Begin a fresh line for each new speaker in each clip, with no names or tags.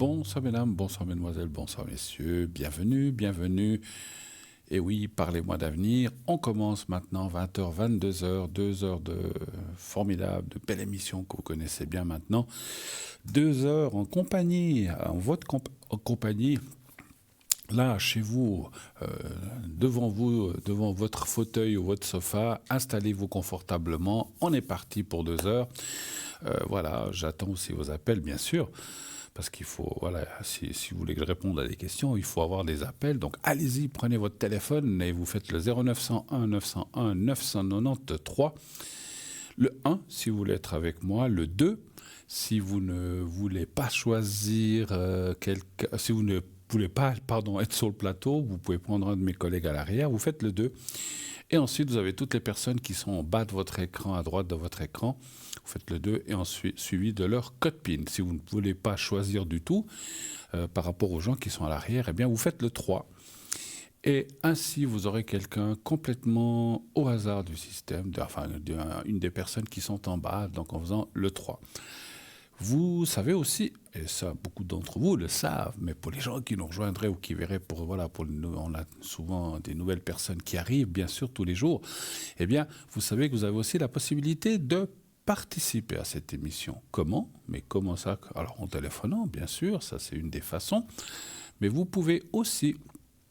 Bonsoir mesdames, bonsoir mesdemoiselles, bonsoir messieurs, bienvenue, bienvenue. Et oui, parlez-moi d'avenir. On commence maintenant 20h, 22h, 2 heures de formidable, de belle émission que vous connaissez bien maintenant. 2 heures en compagnie, en votre compagnie. Là, chez vous, devant votre fauteuil ou votre sofa, installez-vous confortablement. On est parti pour 2 heures. Voilà, j'attends aussi vos appels, bien sûr. Parce qu'il faut, voilà, si vous voulez que je réponde à des questions, il faut avoir des appels. Donc allez-y, prenez votre téléphone et vous faites le 0901 901 993. Le 1, si vous voulez être avec moi. Le 2, si vous ne voulez pas choisir si vous ne voulez pas, être sur le plateau, vous pouvez prendre un de mes collègues à l'arrière, vous faites le 2. Et ensuite, vous avez toutes les personnes qui sont en bas de votre écran, à droite de votre écran. Vous faites le 2 et ensuite suivi de leur code PIN. Si vous ne voulez pas choisir du tout par rapport aux gens qui sont à l'arrière, eh bien, vous faites le 3. Et ainsi, vous aurez quelqu'un complètement au hasard du système, une des personnes qui sont en bas, donc en faisant le 3. Vous savez aussi, et ça beaucoup d'entre vous le savent, mais pour les gens qui nous rejoindraient ou qui verraient, on a souvent des nouvelles personnes qui arrivent, bien sûr, tous les jours, eh bien, vous savez que vous avez aussi la possibilité de participer à cette émission. Comment ? Mais comment ça ? Alors, en téléphonant, bien sûr, ça c'est une des façons, mais vous pouvez aussi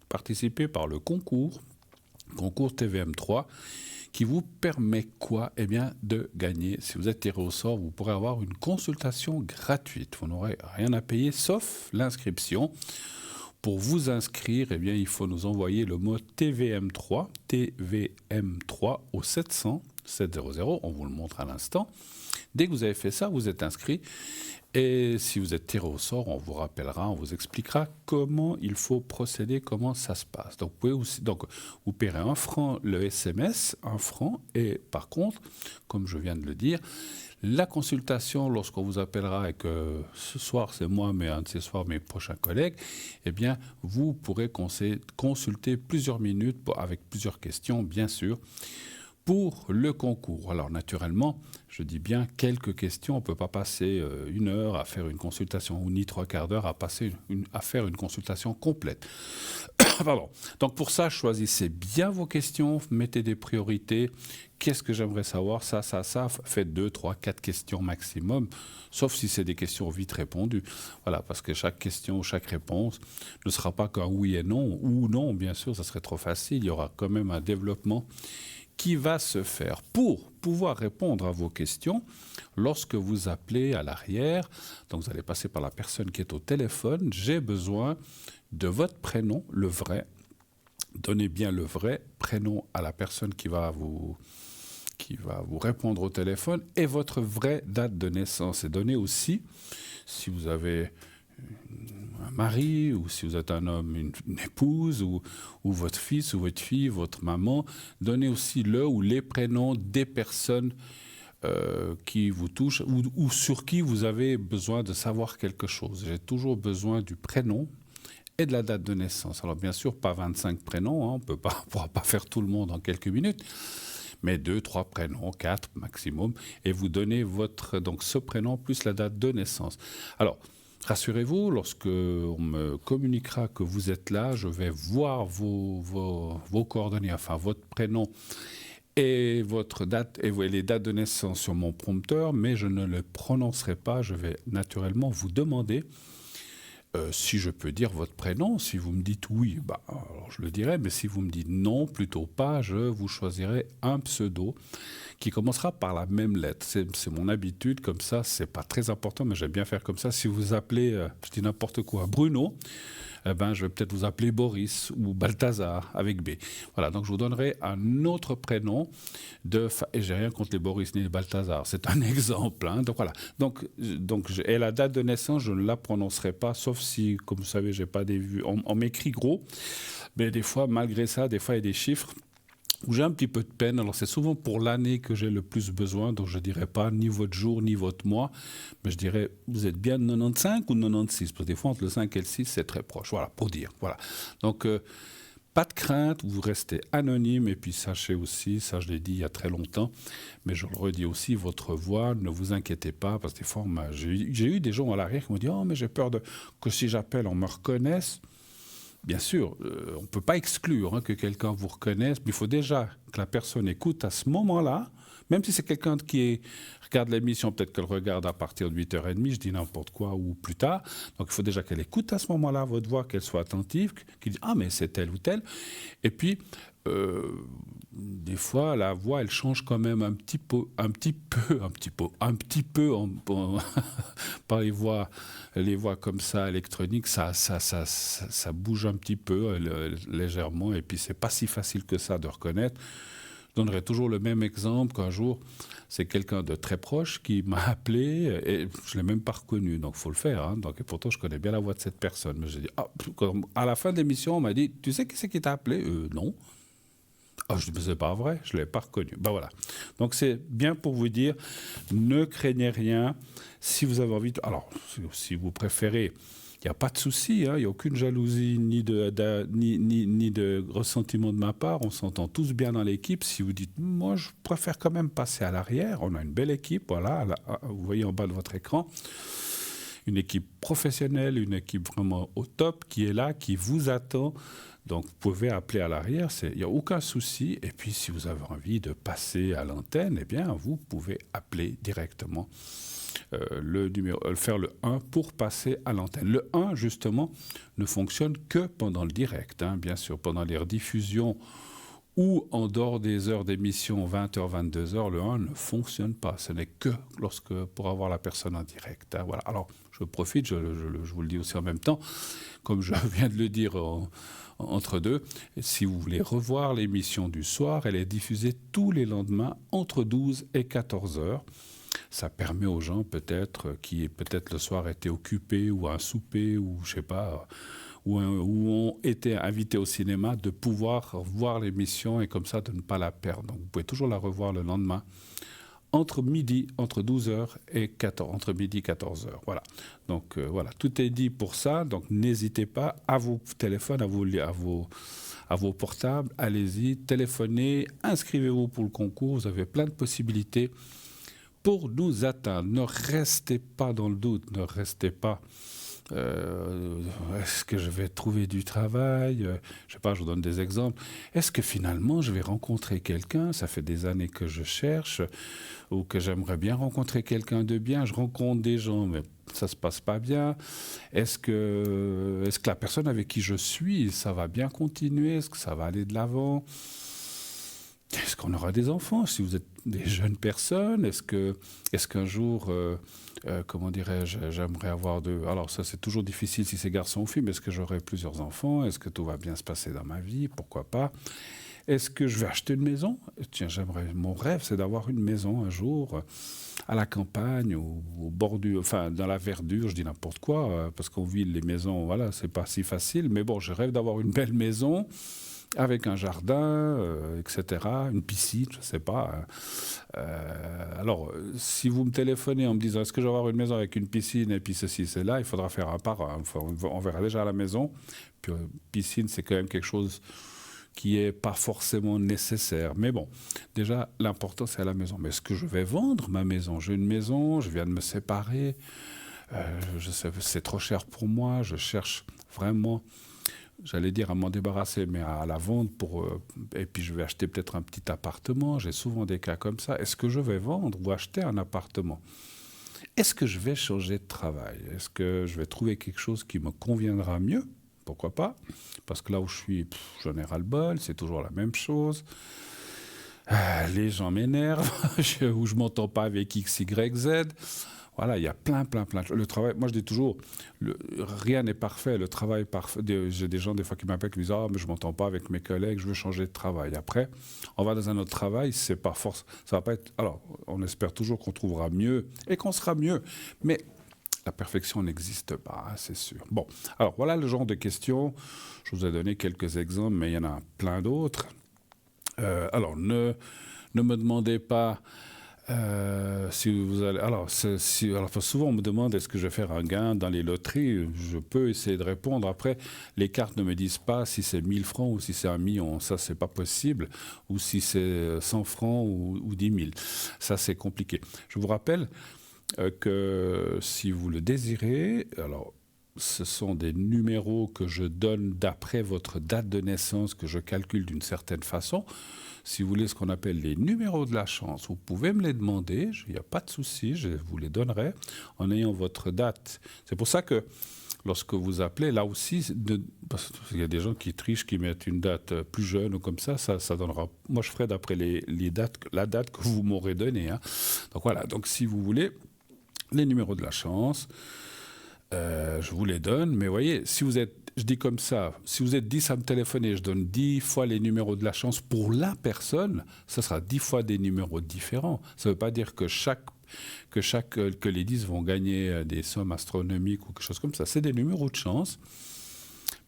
participer par le concours TVM3, qui vous permet quoi ? Eh bien, de gagner. Si vous êtes tiré au sort, vous pourrez avoir une consultation gratuite. Vous n'aurez rien à payer, sauf l'inscription. Pour vous inscrire, eh bien, il faut nous envoyer le mot TVM3 au 700 700. On vous le montre à l'instant. Dès que vous avez fait ça, vous êtes inscrit. Et si vous êtes tiré au sort, on vous rappellera, on vous expliquera comment il faut procéder, comment ça se passe. Donc, vous paierez 1 franc le SMS, 1 franc. Et par contre, comme je viens de le dire, la consultation, lorsqu'on vous appellera et que ce soir, c'est moi, mais un de ces soirs, mes prochains collègues, eh bien, vous pourrez consulter plusieurs minutes avec plusieurs questions, bien sûr, pour le concours. Alors naturellement, je dis bien quelques questions, on ne peut pas passer 1 heure à faire une consultation ou ni 3/4 d'heure à faire une consultation complète. Pardon. Donc pour ça, choisissez bien vos questions, mettez des priorités. Qu'est-ce que j'aimerais savoir ? Ça. Faites 2, 3, 4 questions maximum, sauf si c'est des questions vite répondues. Voilà, parce que chaque question, chaque réponse ne sera pas qu'un oui et non, ou non, bien sûr, ça serait trop facile. Il y aura quand même un développement qui va se faire pour pouvoir répondre à vos questions lorsque vous appelez à l'arrière. Donc vous allez passer par la personne qui est au téléphone. J'ai besoin de votre prénom, le vrai. Donnez bien le vrai prénom à la personne qui va vous répondre au téléphone et votre vraie date de naissance. Et donnez aussi, si vous avez un mari, ou si vous êtes un homme, une épouse, ou votre fils ou votre fille, votre maman, donnez aussi le ou les prénoms des personnes qui vous touchent ou sur qui vous avez besoin de savoir quelque chose. J'ai toujours besoin du prénom et de la date de naissance. Alors bien sûr, pas 25 prénoms, on ne pourra pas faire tout le monde en quelques minutes, mais 2, 3 prénoms, 4 maximum, et vous donnez donc ce prénom plus la date de naissance. Alors, rassurez-vous, lorsque on me communiquera que vous êtes là, je vais voir vos coordonnées, enfin votre prénom et votre date et les dates de naissance sur mon prompteur, mais je ne le prononcerai pas. Je vais naturellement vous demander si je peux dire votre prénom. Si vous me dites oui, alors je le dirai, mais si vous me dites non, plutôt pas, je vous choisirai un pseudo qui commencera par la même lettre. C'est mon habitude, comme ça, c'est pas très important, mais j'aime bien faire comme ça. Si vous appelez, je dis n'importe quoi, Bruno, je vais peut-être vous appeler Boris ou Balthazar avec B. Voilà, donc je vous donnerai un autre prénom et j'ai rien contre les Boris ni les Balthazar, c'est un exemple. Donc voilà. Et la date de naissance, je ne la prononcerai pas, sauf si, comme vous savez, j'ai pas des vues. On m'écrit gros, mais des fois, malgré ça, il y a des chiffres où j'ai un petit peu de peine. Alors c'est souvent pour l'année que j'ai le plus besoin, donc je ne dirais pas ni votre jour ni votre mois, mais je dirais vous êtes bien de 95 ou 96, parce que des fois entre le 5 et le 6 c'est très proche, voilà, pour dire. Voilà. Donc pas de crainte, vous restez anonyme et puis sachez aussi, ça je l'ai dit il y a très longtemps, mais je le redis aussi, votre voix, ne vous inquiétez pas, parce que des fois, j'ai eu des gens à l'arrière qui m'ont dit « Oh, mais j'ai peur que si j'appelle, on me reconnaisse ». Bien sûr, on ne peut pas exclure que quelqu'un vous reconnaisse, mais il faut déjà que la personne écoute à ce moment-là, même si c'est quelqu'un qui regarde l'émission, peut-être qu'elle regarde à partir de 8h30, je dis n'importe quoi, ou plus tard. Donc il faut déjà qu'elle écoute à ce moment-là votre voix, qu'elle soit attentive, qu'elle dise « Ah, mais c'est tel ou tel ». Et puis, des fois, la voix, elle change quand même un petit peu par les voix comme ça électroniques, ça bouge un petit peu légèrement, et puis c'est pas si facile que ça de reconnaître. Je donnerai toujours le même exemple qu'un jour, c'est quelqu'un de très proche qui m'a appelé et je ne l'ai même pas reconnu, donc il faut le faire. Hein. Donc, et pourtant, je connais bien la voix de cette personne. Mais j'ai dit, à la fin de l'émission, on m'a dit, tu sais qui c'est qui t'a appelé ? Non. Ah, je dis, mais c'est pas vrai, je ne l'ai pas reconnu. Ben voilà. Donc c'est bien pour vous dire, ne craignez rien. Si vous avez envie, alors si vous préférez, il n'y a pas de souci, hein, il n'y a aucune jalousie ni de ressentiment de ma part. On s'entend tous bien dans l'équipe. Si vous dites, moi je préfère quand même passer à l'arrière, on a une belle équipe, voilà, vous voyez en bas de votre écran. Une équipe professionnelle, une équipe vraiment au top qui est là, qui vous attend. Donc, vous pouvez appeler à l'arrière, il n'y a aucun souci. Et puis, si vous avez envie de passer à l'antenne, eh bien, vous pouvez appeler directement faire le 1 pour passer à l'antenne. Le 1, justement, ne fonctionne que pendant le direct. Hein, bien sûr, pendant les rediffusions ou en dehors des heures d'émission, 20h, 22h, le 1 ne fonctionne pas. Ce n'est que pour avoir la personne en direct. Hein, voilà. Alors, je profite, je vous le dis aussi en même temps, comme je viens de le dire entre deux, si vous voulez revoir l'émission du soir, elle est diffusée tous les lendemains entre 12 et 14h. Ça permet aux gens peut-être qui peut-être le soir étaient occupés ou à un souper ou je sais pas, ou ont été invités au cinéma, de pouvoir voir l'émission et comme ça de ne pas la perdre. Donc vous pouvez toujours la revoir le lendemain entre 12h et 14h, entre midi et 14h. Voilà. Donc voilà, tout est dit pour ça. Donc n'hésitez pas à vos téléphones, à vos portables, allez-y, téléphonez, inscrivez-vous pour le concours, vous avez plein de possibilités pour nous atteindre. Ne restez pas dans le doute, ne restez pas est-ce que je vais trouver du travail, je sais pas, je vous donne des exemples. Est-ce que finalement je vais rencontrer quelqu'un, ça fait des années que je cherche, ou que j'aimerais bien rencontrer quelqu'un de bien, je rencontre des gens, mais ça se passe pas bien. Est-ce que la personne avec qui je suis, ça va bien continuer, est-ce que ça va aller de l'avant ? Est-ce qu'on aura des enfants si vous êtes des jeunes personnes ? Est-ce qu'un jour, comment dirais-je, j'aimerais avoir Alors ça c'est toujours difficile si c'est garçon ou fille, mais est-ce que j'aurai plusieurs enfants ? Est-ce que tout va bien se passer dans ma vie ? Pourquoi pas ? Est-ce que je vais acheter une maison ? Tiens, mon rêve c'est d'avoir une maison un jour à la campagne, au bord dans la verdure, je dis n'importe quoi, parce qu'en ville les maisons, voilà, c'est pas si facile, mais bon, je rêve d'avoir une belle maison avec un jardin, etc., une piscine, je ne sais pas. Alors, si vous me téléphonez en me disant « Est-ce que je vais avoir une maison avec une piscine ?» et puis ceci, cela, il faudra faire un par un. On verra déjà à la maison. Puis, piscine, c'est quand même quelque chose qui n'est pas forcément nécessaire. Mais bon, déjà, l'important, c'est à la maison. Mais est-ce que je vais vendre ma maison ? J'ai une maison, je viens de me séparer, c'est trop cher pour moi, je cherche vraiment... J'allais dire à m'en débarrasser, mais à la vendre et puis je vais acheter peut-être un petit appartement. J'ai souvent des cas comme ça. Est-ce que je vais vendre ou acheter un appartement ? Est-ce que je vais changer de travail ? Est-ce que je vais trouver quelque chose qui me conviendra mieux ? Pourquoi pas ? Parce que là où je suis, j'en ai ras-le-bol, c'est toujours la même chose. Les gens m'énervent, ou je m'entends pas avec X, Y, Z. Voilà, il y a plein. Le travail, moi je dis toujours, rien n'est parfait. Le travail parfait. J'ai des gens des fois qui m'appellent qui me disent mais je m'entends pas avec mes collègues, je veux changer de travail. Après, on va dans un autre travail, c'est pas force, ça va pas être. Alors, on espère toujours qu'on trouvera mieux et qu'on sera mieux, mais la perfection n'existe pas, hein, c'est sûr. Bon, alors voilà le genre de questions. Je vous ai donné quelques exemples, mais il y en a plein d'autres. Alors, ne me demandez pas. Si vous allez, alors, souvent on me demande est-ce que je vais faire un gain dans les loteries. Je peux essayer de répondre. Après, les cartes ne me disent pas si c'est 1000 francs ou si c'est 1 million. Ça, c'est pas possible. Ou si c'est 100 francs ou 10 000. Ça, c'est compliqué. Je vous rappelle que si vous le désirez, alors ce sont des numéros que je donne d'après votre date de naissance que je calcule d'une certaine façon. Si vous voulez ce qu'on appelle les numéros de la chance, vous pouvez me les demander, il n'y a pas de souci, je vous les donnerai en ayant votre date. C'est pour ça que lorsque vous appelez, là aussi, parce qu'il y a des gens qui trichent, qui mettent une date plus jeune ou comme ça donnera. Moi, je ferai d'après les dates, la date que vous m'aurez donnée. Hein. Donc voilà, donc si vous voulez, les numéros de la chance, je vous les donne, mais voyez, si vous êtes, je dis comme ça, si vous êtes 10 à me téléphoner, je donne 10 fois les numéros de la chance pour la personne, ça sera 10 fois des numéros différents. Ça ne veut pas dire que que les 10 vont gagner des sommes astronomiques ou quelque chose comme ça. C'est des numéros de chance,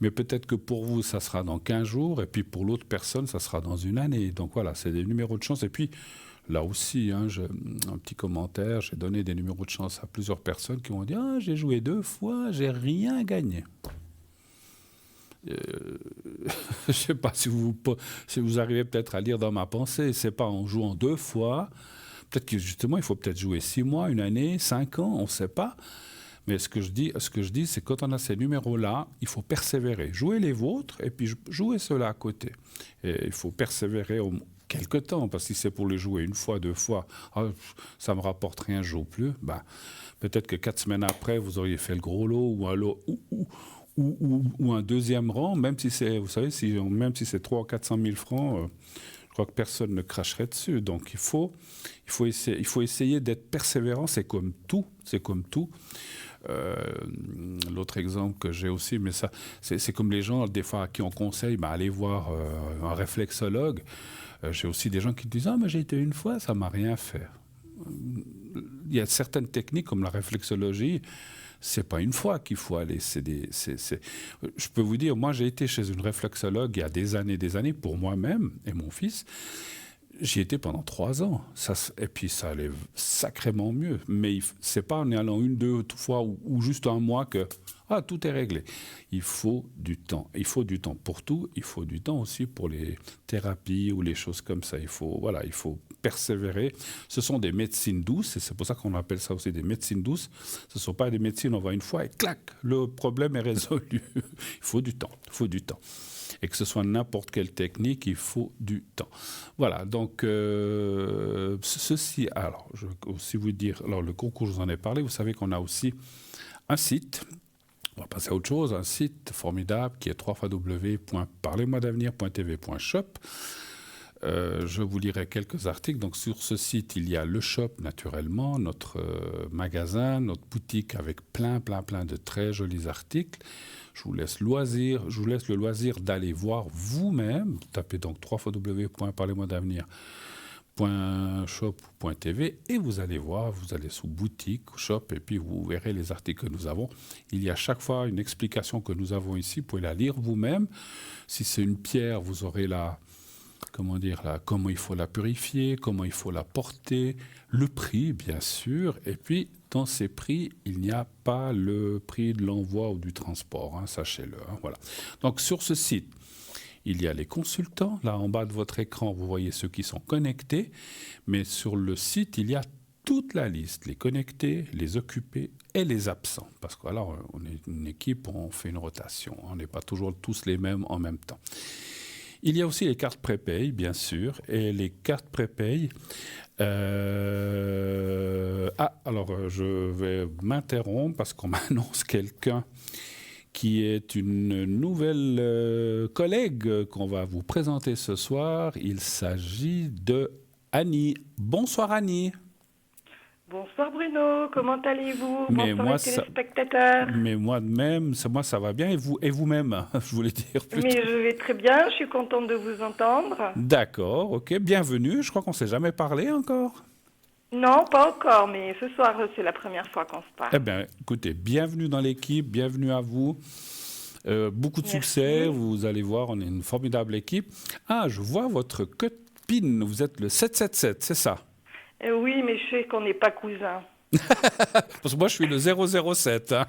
mais peut-être que pour vous, ça sera dans 15 jours, et puis pour l'autre personne, ça sera dans une année. Donc voilà, c'est des numéros de chance. Et puis, là aussi, hein, un petit commentaire, j'ai donné des numéros de chance à plusieurs personnes qui m'ont dit « Ah, j'ai joué 2 fois, j'ai rien gagné ». Je ne sais pas si vous arrivez peut-être à lire dans ma pensée, c'est pas en jouant 2 fois, peut-être que justement il faut peut-être jouer 6 mois, une année, 5 ans, on ne sait pas. Mais ce que je dis, c'est que quand on a ces numéros-là, il faut persévérer. Jouer les vôtres et puis jouer ceux-là à côté. Et il faut persévérer quelque temps, parce que si c'est pour les jouer 1 fois, 2 fois, ça ne me rapporte rien, je ne joue plus, ben, peut-être que 4 semaines après, vous auriez fait le gros lot ou un lot ou un deuxième rang, même si c'est, vous savez, même si c'est 300 ou 400 000 francs, je crois que personne ne cracherait dessus. Donc il faut essayer d'être persévérant, c'est comme tout. L'autre exemple que j'ai aussi, mais ça, c'est comme les gens, des fois, à qui on conseille, allez voir un réflexologue. J'ai aussi des gens qui disent « Ah, mais j'ai été 1 fois, ça m'a rien fait ». Il y a certaines techniques comme la réflexologie, c'est pas 1 fois qu'il faut aller. Je peux vous dire, moi j'ai été chez une réflexologue il y a des années pour moi-même et mon fils. J'y étais pendant 3 ans. Et puis ça allait sacrément mieux. Mais c'est pas en y allant 1, 2 fois ou juste 1 mois que tout est réglé. Il faut du temps. Il faut du temps pour tout. Il faut du temps aussi pour les thérapies ou les choses comme ça. Il faut persévérer. Ce sont des médecines douces et c'est pour ça qu'on appelle ça aussi des médecines douces. Ce ne sont pas des médecines, on va 1 fois et clac, le problème est résolu. Il faut du temps. Et que ce soit n'importe quelle technique, il faut du temps. Voilà, donc ceci, alors, je vais aussi vous dire, alors le concours, je vous en ai parlé, vous savez qu'on a aussi un site, on va passer à autre chose, un site formidable qui est www.parlez-moi-d'avenir.tv.shop. Je vous lirai quelques articles. Donc sur ce site, il y a le shop naturellement, notre magasin, notre boutique avec plein de très jolis articles. Je vous laisse le loisir d'aller voir vous-même. Tapez donc www.parlez-moi-d'avenir.shop.tv et vous allez voir, vous allez sous boutique, shop et puis vous verrez les articles que nous avons. Il y a chaque fois une explication que nous avons ici. Vous pouvez la lire vous-même. Si c'est une pierre, vous aurez comment il faut la purifier, comment il faut la porter, le prix, bien sûr. Et puis, dans ces prix, il n'y a pas le prix de l'envoi ou du transport, sachez-le. Voilà. Donc, sur ce site, il y a les consultants. Là, en bas de votre écran, vous voyez ceux qui sont connectés. Mais sur le site, il y a toute la liste, les connectés, les occupés et les absents. Parce que là, on est une équipe, on fait une rotation. On n'est pas toujours tous les mêmes en même temps. Il y a aussi les cartes prépay, bien sûr, et les cartes prépay. Alors je vais m'interrompre parce qu'on m'annonce quelqu'un qui est une nouvelle collègue qu'on va vous présenter ce soir. Il s'agit de Annie. Bonsoir Annie.
Bonsoir Bruno, comment allez-vous?
Mais
bonsoir
moi,
les téléspectateurs.
Mais moi-même, moi ça va bien et vous-même, je voulais dire plutôt.
Mais je vais très bien, je suis contente de vous entendre.
D'accord, ok, bienvenue. Je crois qu'on ne s'est jamais parlé encore.
Non, pas encore, mais ce soir c'est la première fois qu'on se parle.
Eh bien, écoutez, bienvenue dans l'équipe, bienvenue à vous. Beaucoup de succès, vous allez voir, on est une formidable équipe. Ah, je vois votre code PIN, vous êtes le 777, c'est ça?
Oui, mais je sais qu'on n'est pas cousins.
Parce que moi, je suis le 007. Hein.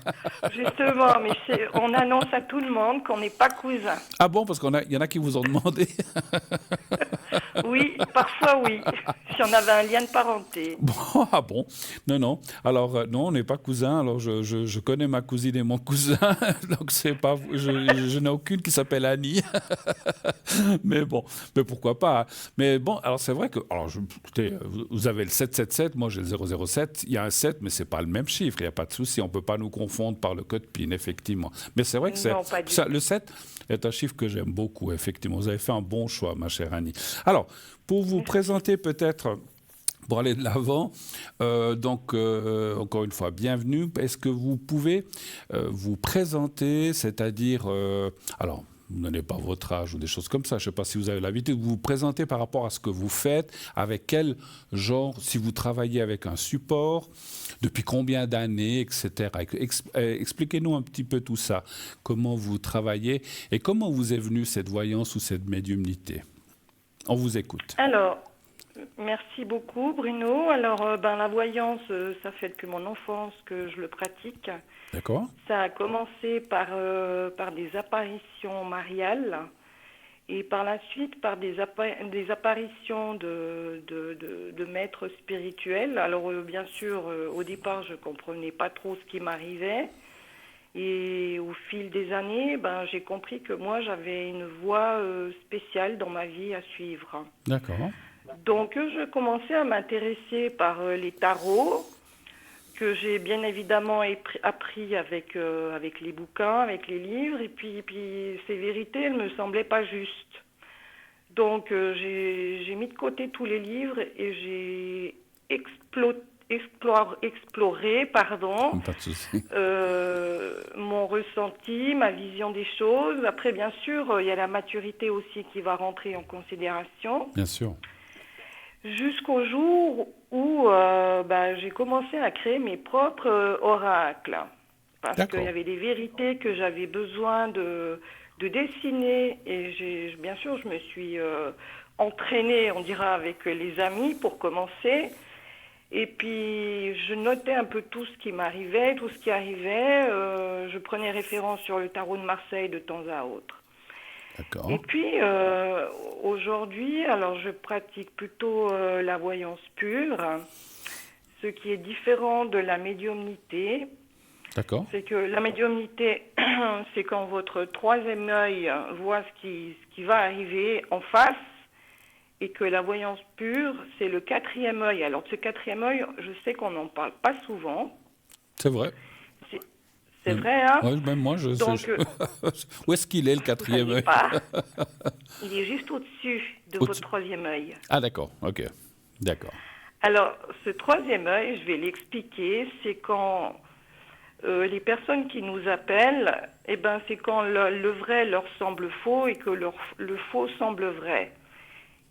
Justement, mais on annonce à tout le monde qu'on n'est pas cousins.
Ah bon, parce il y en a qui vous ont demandé.
Oui, parfois oui, si on avait un lien de parenté.
Bon, ah bon? Non, non. Alors, non, on n'est pas cousins. Alors, je connais ma cousine et mon cousin. Donc, c'est pas, je n'ai aucune qui s'appelle Annie. Mais bon, mais pourquoi pas? Hein. Mais bon, alors c'est vrai que, alors, écoutez, vous avez le 777, moi j'ai le 007. Il y a un 7, mais c'est pas le même chiffre. Il n'y a pas de souci. On peut pas nous confondre par le code PIN, effectivement. Mais c'est vrai que
Non, pas du tout.
le 7 est un chiffre que j'aime beaucoup, effectivement. Vous avez fait un bon choix, ma chère Annie. Alors, pour vous présenter peut-être pour aller de l'avant, encore une fois, bienvenue. Est-ce que vous pouvez vous présenter, c'est-à-dire, alors, vous ne donnez pas votre âge ou des choses comme ça, je ne sais pas si vous avez l'habitude, vous vous présenter par rapport à ce que vous faites, avec quel genre, si vous travaillez avec un support, depuis combien d'années, etc. Expliquez-nous un petit peu tout ça, comment vous travaillez et comment vous est venue cette voyance ou cette médiumnité. On vous écoute.
Alors, merci beaucoup Bruno. Alors, la voyance, ça fait depuis mon enfance que je le pratique.
D'accord.
Ça a commencé par des apparitions mariales et par la suite par des apparitions de maîtres spirituels. Alors, bien sûr, au départ, je ne comprenais pas trop ce qui m'arrivait. Et au fil des années, j'ai compris que moi, j'avais une voie spéciale dans ma vie à suivre.
D'accord.
Donc, je commençais à m'intéresser par les tarots, que j'ai bien évidemment appris avec les bouquins, avec les livres. Et puis ces vérités, elles ne me semblaient pas justes. Donc, j'ai mis de côté tous les livres et j'ai exploré,
Pas de souci.
mon ressenti, ma vision des choses. Après, bien sûr, il y a la maturité aussi qui va rentrer en considération.
Bien sûr.
Jusqu'au jour où j'ai commencé à créer mes propres oracles. Parce qu'il y avait des vérités que j'avais besoin de dessiner. Et bien sûr, je me suis entraînée, on dira, avec les amis pour commencer. Et puis, je notais un peu tout ce qui m'arrivait, tout ce qui arrivait. Je prenais référence sur le tarot de Marseille de temps à autre.
D'accord.
Et puis, aujourd'hui, alors je pratique plutôt la voyance pure, ce qui est différent de la médiumnité.
D'accord.
C'est que la médiumnité, c'est quand votre troisième œil voit ce qui va arriver en face, et que la voyance pure, c'est le quatrième œil. Alors, ce quatrième œil, je sais qu'on n'en parle pas souvent.
C'est vrai.
C'est vrai, hein?
Oui, même moi, je sais. Où est-ce qu'il est, le quatrième œil?
Il est juste au-dessus de votre troisième œil.
Ah, d'accord. OK. D'accord.
Alors, ce troisième œil, je vais l'expliquer, c'est quand les personnes qui nous appellent, c'est quand le vrai leur semble faux et que le faux semble vrai.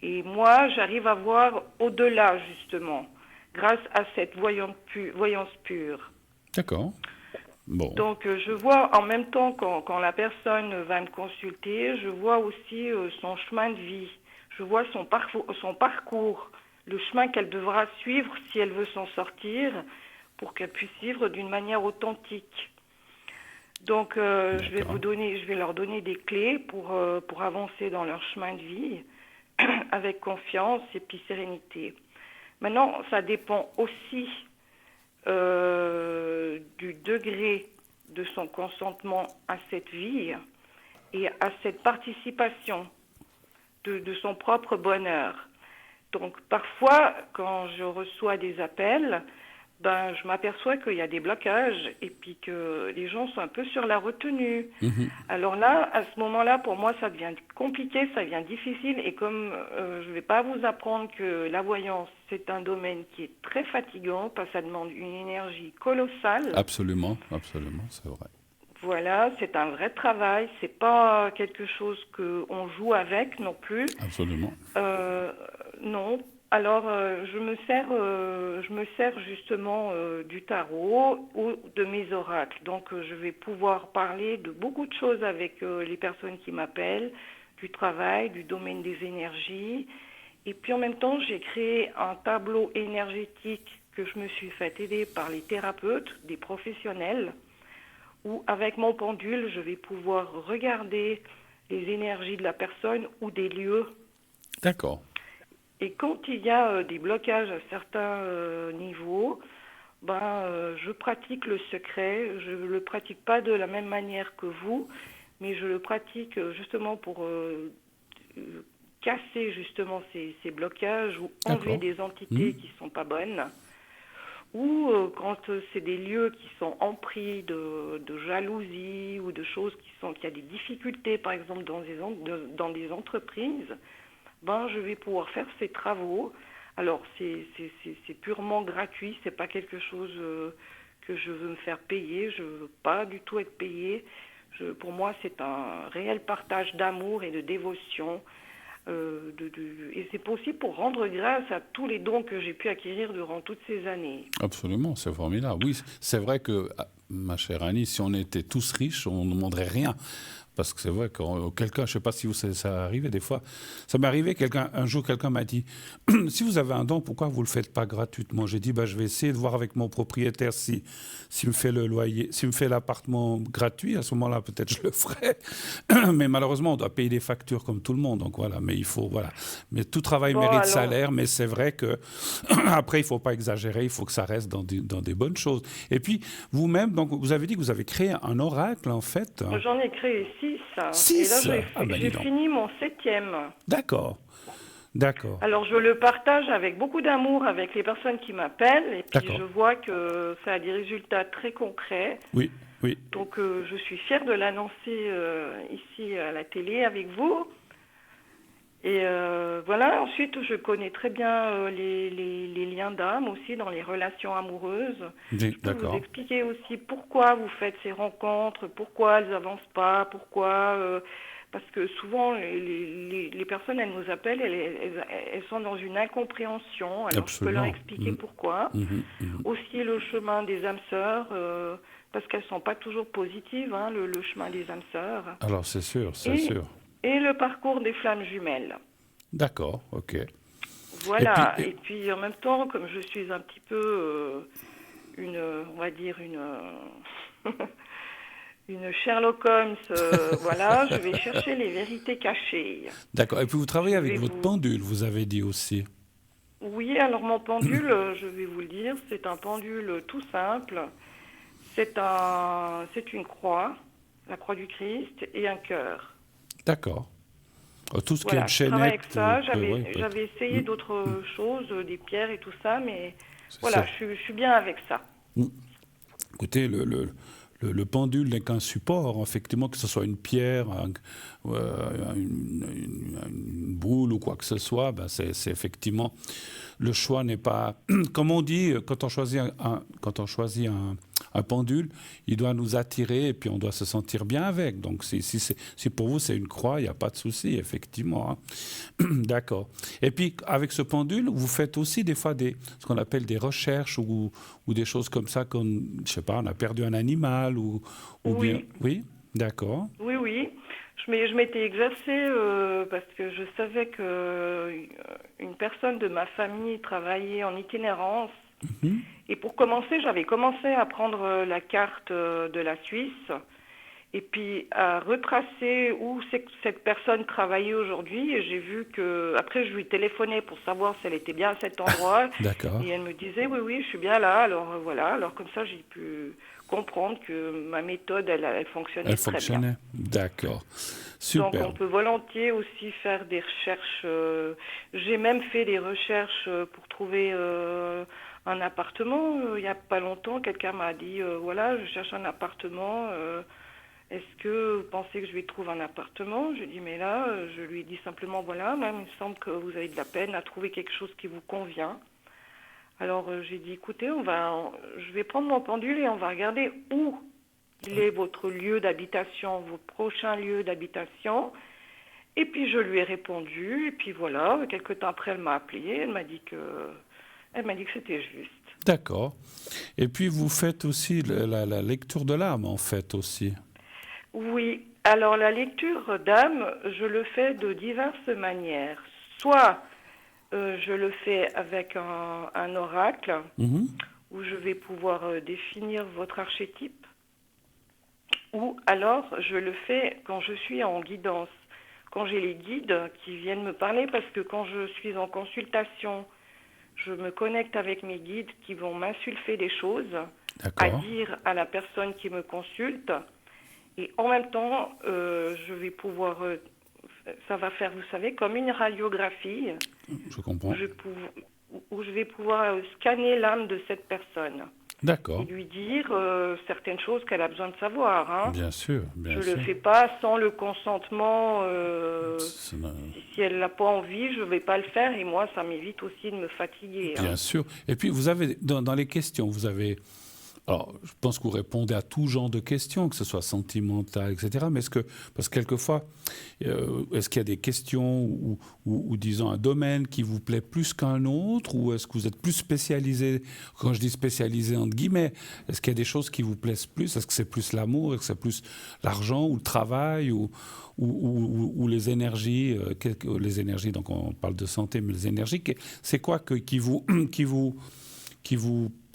Et moi, j'arrive à voir au-delà, justement, grâce à cette voyance pure.
D'accord. Bon.
Donc, je vois en même temps, quand la personne va me consulter, je vois aussi son chemin de vie. Je vois son parcours, le chemin qu'elle devra suivre si elle veut s'en sortir, pour qu'elle puisse vivre d'une manière authentique. Donc, je vais leur donner des clés pour avancer dans leur chemin de vie, avec confiance et puis sérénité. Maintenant, ça dépend aussi du degré de son consentement à cette vie et à cette participation de son propre bonheur. Donc parfois, quand je reçois des appels, je m'aperçois qu'il y a des blocages et puis que les gens sont un peu sur la retenue.
Mhm.
Alors là, à ce moment-là, pour moi, ça devient compliqué, ça devient difficile. Et comme je ne vais pas vous apprendre que la voyance, c'est un domaine qui est très fatigant, parce que ça demande une énergie colossale.
Absolument, absolument, c'est vrai.
Voilà, c'est un vrai travail. C'est pas quelque chose qu'on joue avec non plus.
Absolument.
Non. Alors, je me sers justement du tarot ou de mes oracles. Donc, je vais pouvoir parler de beaucoup de choses avec les personnes qui m'appellent, du travail, du domaine des énergies. Et puis en même temps, j'ai créé un tableau énergétique que je me suis fait aider par les thérapeutes, des professionnels, où avec mon pendule, je vais pouvoir regarder les énergies de la personne ou des lieux.
D'accord.
Et quand il y a des blocages à certains niveaux, je pratique le secret. Je ne le pratique pas de la même manière que vous, mais je le pratique justement pour casser justement ces blocages ou enlever
D'accord.
des entités qui ne sont pas bonnes. Ou quand c'est des lieux qui sont empris de jalousie ou de choses qu'il y a des difficultés, par exemple dans des entreprises, je vais pouvoir faire ces travaux. Alors c'est purement gratuit, c'est pas quelque chose que je veux me faire payer. Je veux pas du tout être payée. Pour moi, c'est un réel partage d'amour et de dévotion. Et c'est possible pour rendre grâce à tous les dons que j'ai pu acquérir durant toutes ces années.
Absolument, c'est formidable. Oui, c'est vrai que, ma chère Annie, si on était tous riches, on ne demanderait rien. Parce que c'est vrai que quelqu'un, je ne sais pas si ça arrivait des fois, ça m'est arrivé, un jour quelqu'un m'a dit, si vous avez un don, pourquoi vous ne le faites pas gratuitement? J'ai dit, je vais essayer de voir avec mon propriétaire s'il me fait le loyer, s'il me fait l'appartement gratuit, à ce moment-là peut-être je le ferai. Mais malheureusement, on doit payer des factures comme tout le monde, donc voilà, mais il faut, voilà. Mais tout travail mérite salaire, mais c'est vrai que après, il ne faut pas exagérer, il faut que ça reste dans des bonnes choses. Et puis, vous-même, donc, vous avez dit que vous avez créé un oracle, en fait.
J'en ai créé 6. Et
Six.
là, j'ai fini mon 7e.
D'accord. D'accord.
Alors, je le partage avec beaucoup d'amour avec les personnes qui m'appellent. Et puis, je vois que ça a des résultats très concrets.
Oui, oui.
Donc, je suis fière de l'annoncer ici à la télé avec vous. Et voilà, ensuite, je connais très bien les liens d'âme aussi dans les relations amoureuses. Je peux vous expliquer aussi pourquoi vous faites ces rencontres, pourquoi elles n'avancent pas, pourquoi... parce que souvent, les personnes, elles nous appellent, elles sont dans une incompréhension. Alors, je peux leur expliquer pourquoi. Aussi, le chemin des âmes sœurs, parce qu'elles ne sont pas toujours positives, le chemin des âmes sœurs.
Alors, c'est sûr, c'est sûr.
Et le parcours des flammes jumelles.
D'accord, ok.
Voilà, et puis en même temps, comme je suis un petit peu on va dire une Sherlock Holmes, voilà, je vais chercher les vérités cachées.
D'accord, et puis vous travaillez avec votre pendule, vous avez dit aussi.
Oui, alors mon pendule, je vais vous le dire, c'est un pendule tout simple. C'est une croix, la croix du Christ, et un cœur.
D'accord. Tout ce qui est chaînette.
Je travaille avec ça. J'avais essayé d'autres choses, des pierres et tout ça, mais voilà, je suis bien avec ça.
Écoutez, le pendule n'est qu'un support, effectivement, que ce soit une pierre, une boule ou quoi que ce soit, c'est effectivement... Le choix n'est pas... Comme on dit, quand on choisit un pendule, il doit nous attirer et puis on doit se sentir bien avec. Donc si pour vous c'est une croix, il n'y a pas de souci, effectivement. D'accord. Et puis avec ce pendule, vous faites aussi des fois ce qu'on appelle des recherches ou des choses comme ça, comme, je sais pas, on a perdu un animal ou
oui.
Bien... Oui, d'accord.
Oui, oui. Je m'étais exercée parce que je savais qu'une personne de ma famille travaillait en itinérance. Et pour commencer, j'avais commencé à prendre la carte de la Suisse et puis à retracer où cette personne travaillait aujourd'hui. Et j'ai vu que, après, je lui téléphonais pour savoir si elle était bien à cet endroit.
D'accord.
Et elle me disait, oui, je suis bien là. Alors voilà, alors comme ça, j'ai pu comprendre que ma méthode, elle fonctionnait très bien.
D'accord. Super.
Donc on peut volontiers aussi faire des recherches. J'ai même fait des recherches pour trouver un appartement. Il n'y a pas longtemps, quelqu'un m'a dit, voilà, je cherche un appartement. Est-ce que vous pensez que je vais trouver un appartement? Je dis, mais là, je lui ai dit simplement, voilà, même il me semble que vous avez de la peine à trouver quelque chose qui vous convient. Alors j'ai dit, écoutez, je vais prendre mon pendule et on va regarder où il est votre lieu d'habitation, vos prochains lieux d'habitation. Et puis je lui ai répondu, et puis voilà, quelques temps après elle m'a appelé, elle m'a dit que c'était juste.
D'accord. Et puis vous faites aussi la lecture de l'âme, en fait, aussi.
Oui, alors la lecture d'âme, je le fais de diverses manières. Soit Je le fais avec un oracle
Mhm.
où je vais pouvoir définir votre archétype. Ou alors, je le fais quand je suis en guidance, quand j'ai les guides qui viennent me parler, parce que quand je suis en consultation, je me connecte avec mes guides qui vont m'insulfer des choses à
D'accord.
dire à la personne qui me consulte. Et en même temps, je vais pouvoir, ça va faire, vous savez, comme une radiographie
Je
où
comprends.
où je vais pouvoir scanner l'âme de cette personne et
D'accord.
lui dire certaines choses qu'elle a besoin de savoir, hein.
Bien sûr,
Je
bien
le
sûr.
fais pas sans le consentement.
C'est,
Si elle n'a pas envie, je vais pas le faire. Et moi, ça m'évite aussi de me fatiguer, hein.
bien sûr. Et puis, vous avez, dans les questions, vous avez. Alors, je pense que vous répondez à tout genre de questions, que ce soit sentimental, etc. Mais est-ce que, parce que quelquefois, est-ce qu'il y a des questions ou, disons, un domaine qui vous plaît plus qu'un autre, ou est-ce que vous êtes plus spécialisé? Quand je dis spécialisé entre guillemets, est-ce qu'il y a des choses qui vous plaisent plus? Est-ce que c'est plus l'amour? Est-ce que c'est plus l'argent ou le travail ou les énergies? Les énergies, donc on parle de santé, mais les énergies, c'est quoi qui vous,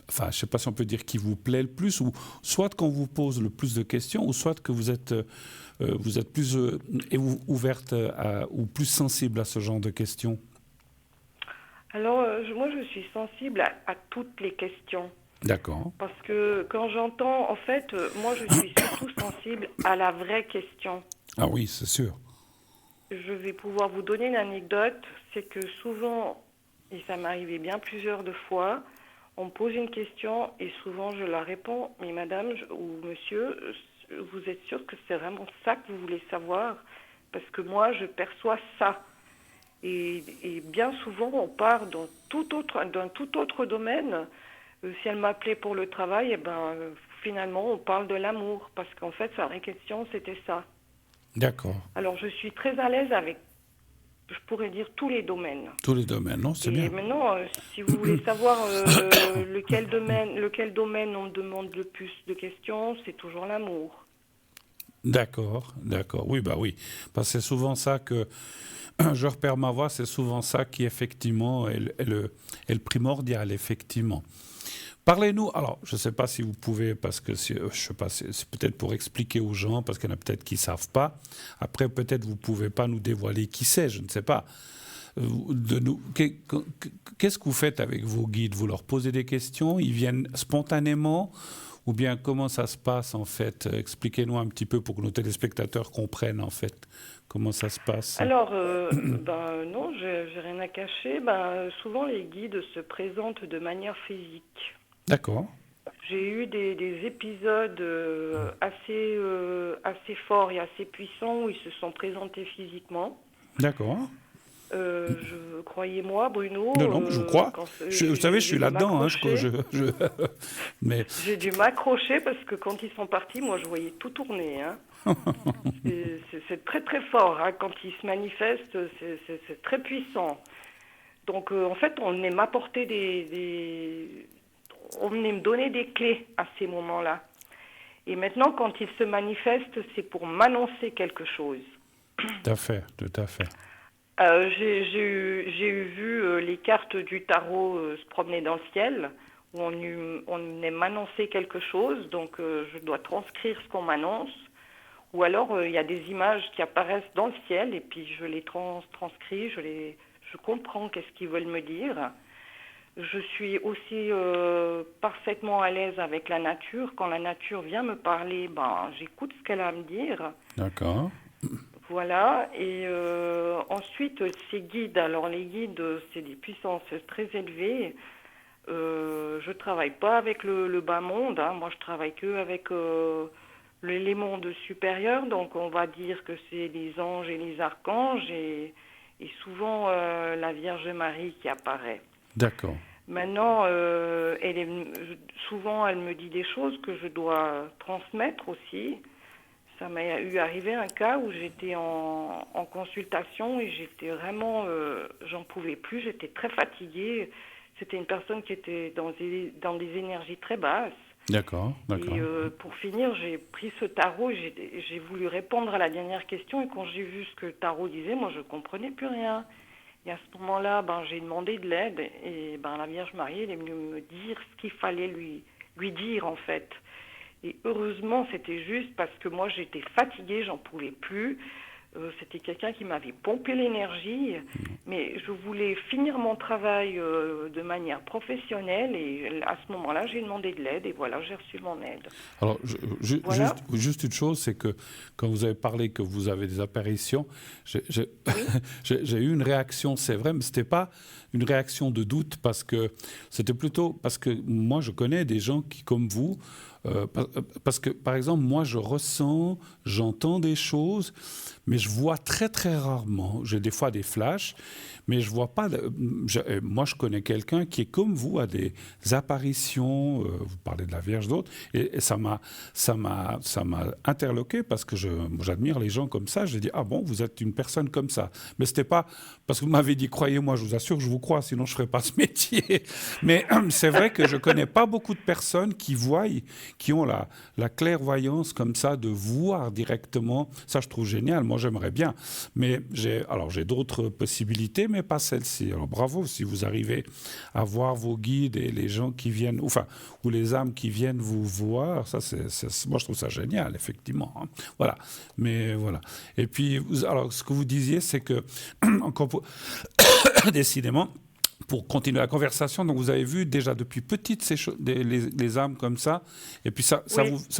enfin, je ne sais pas si on peut dire qui vous plaît le plus, ou soit qu'on vous pose le plus de questions, ou soit que vous êtes plus ouverte ou plus sensible à ce genre de questions.
Alors, moi, je suis sensible à toutes les questions.
D'accord.
Parce que quand j'entends, en fait, moi, je suis surtout sensible à la vraie question.
Ah oui, c'est sûr.
Je vais pouvoir vous donner une anecdote. C'est que souvent, et ça m'arrivait bien plusieurs de fois, on me pose une question et souvent je la réponds, mais madame ou monsieur, vous êtes sûr que c'est vraiment ça que vous voulez savoir? Parce que moi, je perçois ça. Et bien souvent, on part dans d'un tout autre domaine. Si elle m'appelait pour le travail, eh ben, finalement, on parle de l'amour. Parce qu'en fait, sa vraie question, c'était ça.
D'accord.
Alors, je suis très à l'aise avec, je pourrais dire, tous les domaines.
Tous les domaines, non, c'est
Et
bien.
maintenant, si vous voulez savoir lequel domaine on me demande le plus de questions, c'est toujours l'amour.
D'accord, d'accord. Oui, bah oui. Parce que c'est souvent ça que je repère ma voix, c'est souvent ça qui effectivement est le primordial, effectivement. Parlez-nous, alors je ne sais pas si vous pouvez, parce que je sais pas, c'est peut-être pour expliquer aux gens, parce qu'il y en a peut-être qui ne savent pas. Après, peut-être vous ne pouvez pas nous dévoiler qui c'est, je ne sais pas. Qu'est-ce que vous faites avec vos guides? Vous leur posez des questions, ils viennent spontanément, ou bien comment ça se passe en fait? Expliquez-nous un petit peu pour que nos téléspectateurs comprennent en fait comment ça se passe.
Alors, ben non, j'ai rien à cacher. Ben, souvent, les guides se présentent de manière physique.
D'accord,
J'ai eu des épisodes assez forts et assez puissants où ils se sont présentés physiquement.
d'accord.
Croyez-moi, Bruno,
Non, non, je vous crois.
quand
Vous savez, je suis
j'ai dû
là-dedans. Hein,
m'accrocher.
mais
J'ai dû m'accrocher parce que quand ils sont partis, moi, je voyais tout tourner, hein. C'est très très fort, hein. Quand ils se manifestent, c'est très puissant. Donc, en fait, on venait m'apporter on venait me donner des clés à ces moments-là. Et maintenant, quand ils se manifestent, c'est pour m'annoncer quelque chose.
tout à fait, tout à fait.
J'ai vu les cartes du tarot se promener dans le ciel, où on venait m'annoncer quelque chose, donc je dois transcrire ce qu'on m'annonce. Ou alors, il y a des images qui apparaissent dans le ciel, et puis je les transcris, je comprends qu'est-ce qu'ils veulent me dire. Je suis aussi parfaitement à l'aise avec la nature. Quand la nature vient me parler, ben, j'écoute ce qu'elle a à me dire.
D'accord.
Voilà. Et ensuite, ces guides. Alors, les guides, c'est des puissances très élevées. Je travaille pas avec le bas monde, hein. Moi, je travaille que avec les mondes supérieurs. Donc, on va dire que c'est les anges et les archanges et souvent la Vierge Marie qui apparaît.
D'accord.
Maintenant, souvent, elle me dit des choses que je dois transmettre aussi. Ça m'a eu arrivé un cas où j'étais en consultation et j'étais vraiment, j'en pouvais plus, j'étais très fatiguée. C'était une personne qui était dans des énergies très basses.
D'accord, d'accord.
Et pour finir, j'ai pris ce tarot, j'ai voulu répondre à la dernière question et quand j'ai vu ce que le tarot disait, moi je comprenais plus rien. Et à ce moment-là, j'ai demandé de l'aide et la Vierge Marie elle est venue me dire ce qu'il fallait lui dire en fait. Et heureusement, c'était juste parce que moi, j'étais fatiguée, j'en pouvais plus. C'était quelqu'un qui m'avait pompé l'énergie, mais je voulais finir mon travail de manière professionnelle et à ce moment-là, j'ai demandé de l'aide et voilà, j'ai reçu mon aide.
Alors,
Voilà.
juste une chose, c'est que quand vous avez parlé que vous avez des apparitions,
Oui.
j'ai eu une réaction, c'est vrai, mais ce n'était pas une réaction de doute, parce que c'était plutôt parce que moi, je connais des gens qui, comme vous, parce que, par exemple, moi, je ressens, j'entends des choses, mais je vois très, très rarement. J'ai des fois des flashs, mais je vois pas. Moi, je connais quelqu'un qui est comme vous, a des apparitions. Vous parlez de la Vierge, d'autres, et ça m'a interloqué parce que j'admire les gens comme ça. J'ai dit, ah bon, vous êtes une personne comme ça. Mais c'était pas parce que vous m'avez dit, croyez-moi, je vous assure, je vous crois, sinon je ferais pas ce métier. Mais c'est vrai que je connais pas beaucoup de personnes qui voient, qui ont la clairvoyance comme ça de voir directement. Ça, je trouve génial. Moi, j'aimerais bien. Mais j'ai d'autres possibilités, mais pas celle-ci. Alors bravo si vous arrivez à voir vos guides et les gens qui viennent, ou les âmes qui viennent vous voir. Ça, moi, je trouve ça génial, effectivement. Hein. Voilà. Mais voilà. Et puis, alors, ce que vous disiez, c'est que, encore décidément, pour continuer la conversation, donc vous avez vu déjà depuis petite les âmes comme ça, et puis ça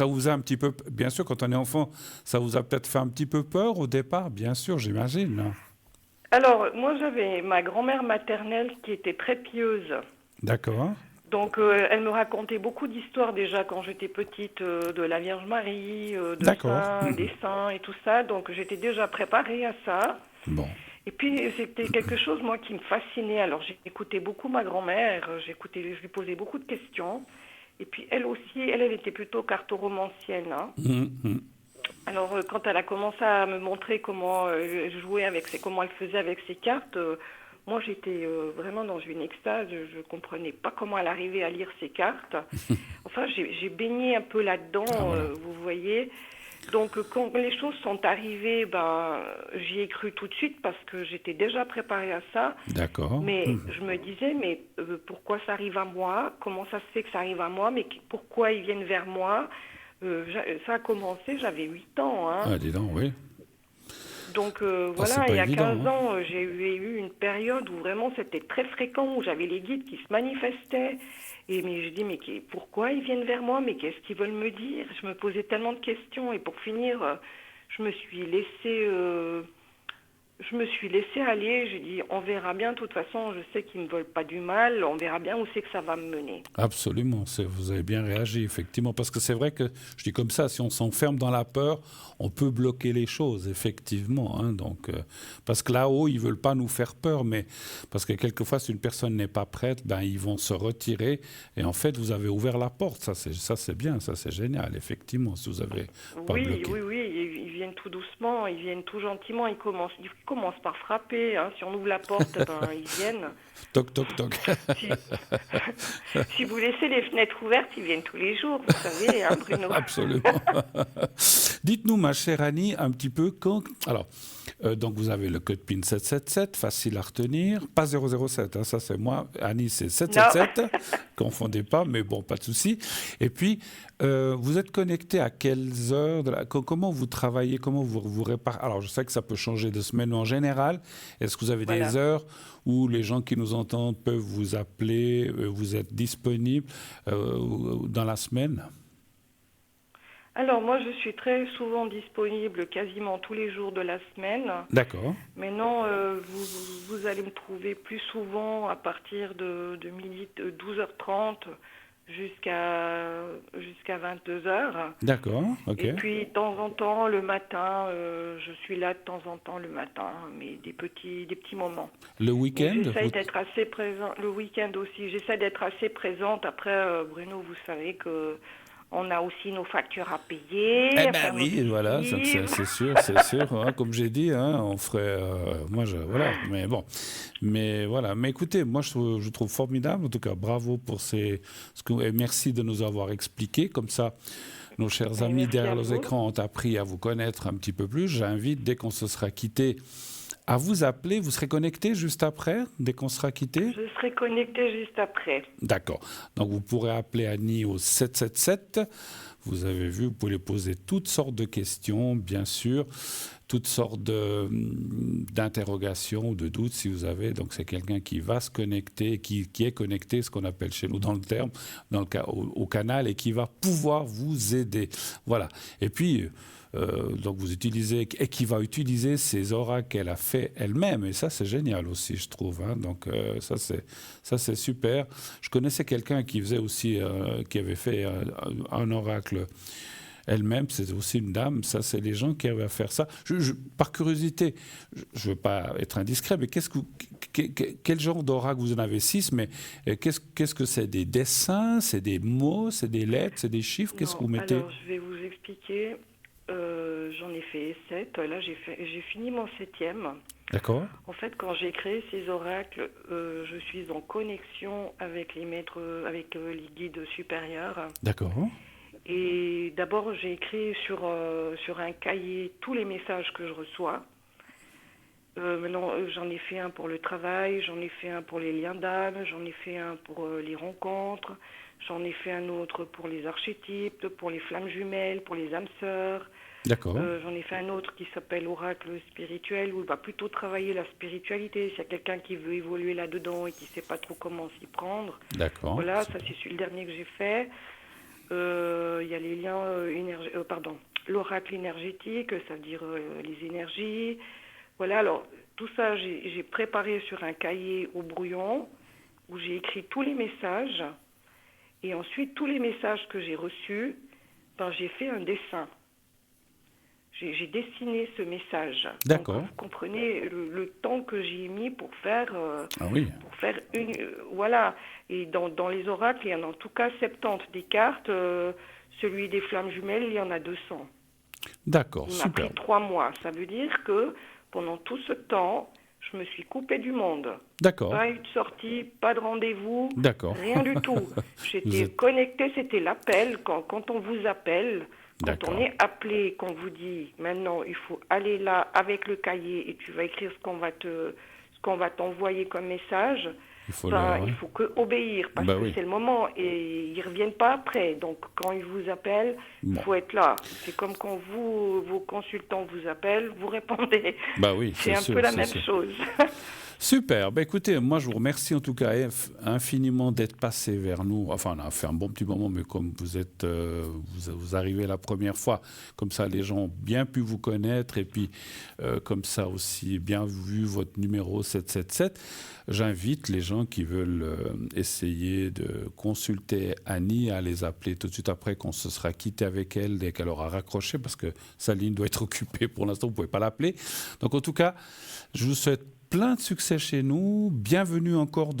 vous a un petit peu, bien sûr, quand on est enfant, ça vous a peut-être fait un petit peu peur au départ, bien sûr, j'imagine.
Alors, moi, j'avais ma grand-mère maternelle qui était très pieuse.
D'accord.
Donc, elle me racontait beaucoup d'histoires déjà quand j'étais petite, de la Vierge Marie, des saints et tout ça. Donc, j'étais déjà préparée à ça.
Bon.
Et puis, c'était quelque chose, moi, qui me fascinait. Alors, j'écoutais beaucoup ma grand-mère, je lui posais beaucoup de questions. Et puis, elle aussi, elle était plutôt cartoromancienne. Hein. Alors, quand elle a commencé à me montrer comment elle jouait comment elle faisait avec ses cartes, moi, j'étais vraiment dans une extase. Je ne comprenais pas comment elle arrivait à lire ses cartes. Enfin, j'ai baigné un peu là-dedans, vous voyez. Donc, quand les choses sont arrivées, j'y ai cru tout de suite parce que j'étais déjà préparée à ça.
D'accord.
Mais je me disais, pourquoi ça arrive à moi? Comment ça se fait que ça arrive à moi? Mais pourquoi ils viennent vers moi? Ça a commencé, j'avais 8 ans. Hein.
Ah, dis donc, oui.
Donc voilà, il y a
évident,
15 ans, j'ai eu une période où vraiment c'était très fréquent, où j'avais les guides qui se manifestaient. Mais je dis, pourquoi ils viennent vers moi? Mais qu'est-ce qu'ils veulent me dire? Je me posais tellement de questions. Et pour finir, je me suis laissée aller. J'ai dit, on verra bien. De toute façon, je sais qu'ils ne veulent pas du mal. On verra bien où c'est que ça va me mener.
Absolument. Vous avez bien réagi, effectivement. Parce que c'est vrai que, je dis comme ça, si on s'enferme dans la peur, on peut bloquer les choses, effectivement. Hein, donc, parce que là-haut, ils ne veulent pas nous faire peur. Mais parce que quelquefois, si une personne n'est pas prête, ils vont se retirer. Et en fait, vous avez ouvert la porte. Ça, c'est bien. Ça, c'est génial, effectivement, si vous avez pas bloqué.
Oui. Ils viennent tout doucement. Ils viennent tout gentiment. Ils commencent par frapper. Hein. Si on ouvre la porte, ils viennent.
Toc, toc, toc.
Si vous laissez les fenêtres ouvertes, ils viennent tous les jours, vous savez, hein, Bruno.
Absolument. Dites-nous, ma chère Annie, un petit peu quand... Alors, donc vous avez le code PIN 777, facile à retenir. Pas 007, hein, ça c'est moi. Annie, c'est 777. Confondez pas, mais bon, pas de souci. Et puis, vous êtes connecté à quelles heures comment vous travaillez? Comment vous réparez? Alors, je sais que ça peut changer de semaine, mais en général, est-ce que vous avez des heures où les gens qui nous entendent peuvent vous appeler, vous êtes disponible dans la semaine?
Alors, moi, je suis très souvent disponible quasiment tous les jours de la semaine.
D'accord.
Maintenant, vous allez me trouver plus souvent à partir de 12h30 jusqu'à 22h.
D'accord, ok.
Et puis, de temps en temps, le matin, je suis là de temps en temps le matin, mais des petits moments.
Le week-end?
J'essaie d'être assez présent. Le week-end aussi, j'essaie d'être assez présente. Après, Bruno, vous savez que on a aussi nos factures à payer.
Oui, voilà, c'est sûr. Hein, comme j'ai dit, hein, on ferait... voilà, mais bon. Mais voilà, mais écoutez, moi, je trouve formidable. En tout cas, bravo pour et merci de nous avoir expliqué. Comme ça, nos chers amis derrière les écrans ont appris à vous connaître un petit peu plus. J'invite, dès qu'on se sera quitté, à vous appeler. Vous serez connecté juste après, dès qu'on sera quitté?
Je serai connectée juste après.
D'accord. Donc vous pourrez appeler Annie au 777. Vous avez vu, vous pouvez lui poser toutes sortes de questions, bien sûr, toutes sortes d'interrogations ou de doutes si vous avez. Donc c'est quelqu'un qui va se connecter, qui est connecté, ce qu'on appelle chez nous dans le terme, dans le cas, au canal, et qui va pouvoir vous aider. Voilà. Et puis, donc vous utilisez, et qui va utiliser ces oracles qu'elle a fait elle-même, et ça c'est génial aussi, je trouve, hein. Donc ça c'est super. Je connaissais quelqu'un qui faisait aussi, qui avait fait un oracle elle-même, c'est aussi une dame. Ça, c'est les gens qui arrivent à faire ça. Par curiosité, je ne veux pas être indiscret, mais quel genre d'oracle, vous en avez 6, mais qu'est-ce que c'est? Des dessins, c'est des mots, c'est des lettres, c'est des chiffres? Qu'est-ce que vous mettez?
Alors, je vais vous expliquer. J'en ai fait 7. Là, j'ai fini mon 7e.
D'accord.
En fait, quand j'ai créé ces oracles, je suis en connexion avec les maîtres, avec les guides supérieurs.
D'accord.
Et d'abord, j'ai écrit sur un cahier tous les messages que je reçois. Maintenant, j'en ai fait un pour le travail, j'en ai fait un pour les liens d'âme, j'en ai fait un pour les rencontres, j'en ai fait un autre pour les archétypes, pour les flammes jumelles, pour les âmes sœurs.
D'accord.
J'en ai fait un autre qui s'appelle Oracle spirituel, où il va plutôt travailler la spiritualité. S'il y a quelqu'un qui veut évoluer là-dedans et qui ne sait pas trop comment s'y prendre.
D'accord.
Voilà, ça c'est le dernier que j'ai fait. Il y a les liens l'oracle énergétique, ça veut dire les énergies. Voilà, alors tout ça j'ai préparé sur un cahier au brouillon où j'ai écrit tous les messages. Et ensuite, tous les messages que j'ai reçus, j'ai fait un dessin. J'ai dessiné ce message.
D'accord.
Donc, vous comprenez le temps que j'ai mis pour faire,
Ah oui.
pour faire une... voilà. Et dans les oracles, il y en a en tout cas 70 des cartes. Celui des flammes jumelles, il y en a 200.
D'accord,
Il m'a
super.
pris 3 mois. Ça veut dire que pendant tout ce temps, je me suis coupée du monde.
D'accord.
Pas eu de sortie, pas de rendez-vous,
D'accord.
rien du tout. J'étais connectée, c'était l'appel. Quand on vous appelle, quand on est appelé, qu'on vous dit maintenant il faut aller là avec le cahier et tu vas écrire ce qu'on va t'envoyer comme message, il faut que obéir parce que c'est le moment et ils reviennent pas après. Donc quand ils vous appellent, il faut être là. C'est comme quand vos consultants vous appellent, vous répondez. C'est un peu la même chose.
Super. Écoutez, moi, je vous remercie en tout cas infiniment d'être passé vers nous. Enfin, on a fait un bon petit moment, mais comme vous arrivez la première fois, comme ça, les gens ont bien pu vous connaître et puis, comme ça aussi, bien vu votre numéro 777. J'invite les gens qui veulent essayer de consulter Annie à les appeler tout de suite après qu'on se sera quitté avec elle dès qu'elle aura raccroché, parce que sa ligne doit être occupée pour l'instant, vous ne pouvez pas l'appeler. Donc, en tout cas, je vous souhaite plein de succès chez nous. Bienvenue encore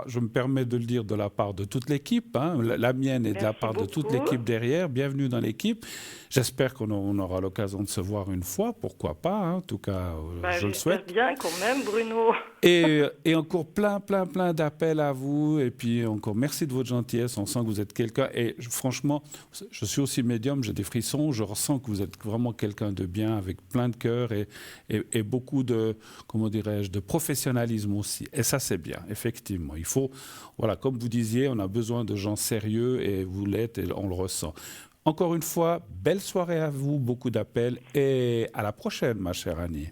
je me permets de le dire, de la part de toute l'équipe, hein, la mienne et de la part de toute l'équipe derrière. Bienvenue dans l'équipe. J'espère qu'on aura l'occasion de se voir une fois, pourquoi pas, hein, en tout cas, je le souhaite.
J'espère bien quand même, Bruno.
Et encore plein d'appels à vous. Et puis encore merci de votre gentillesse. On sent que vous êtes quelqu'un. Et franchement, je suis aussi médium, j'ai des frissons. Je ressens que vous êtes vraiment quelqu'un de bien, avec plein de cœur et beaucoup de, comment dirais-je, de professionnalisme aussi. Et ça, c'est bien, effectivement. Il faut, voilà, comme vous disiez, on a besoin de gens sérieux et vous l'êtes et on le ressent. Encore une fois, belle soirée à vous, beaucoup d'appels et à la prochaine, ma chère Annie.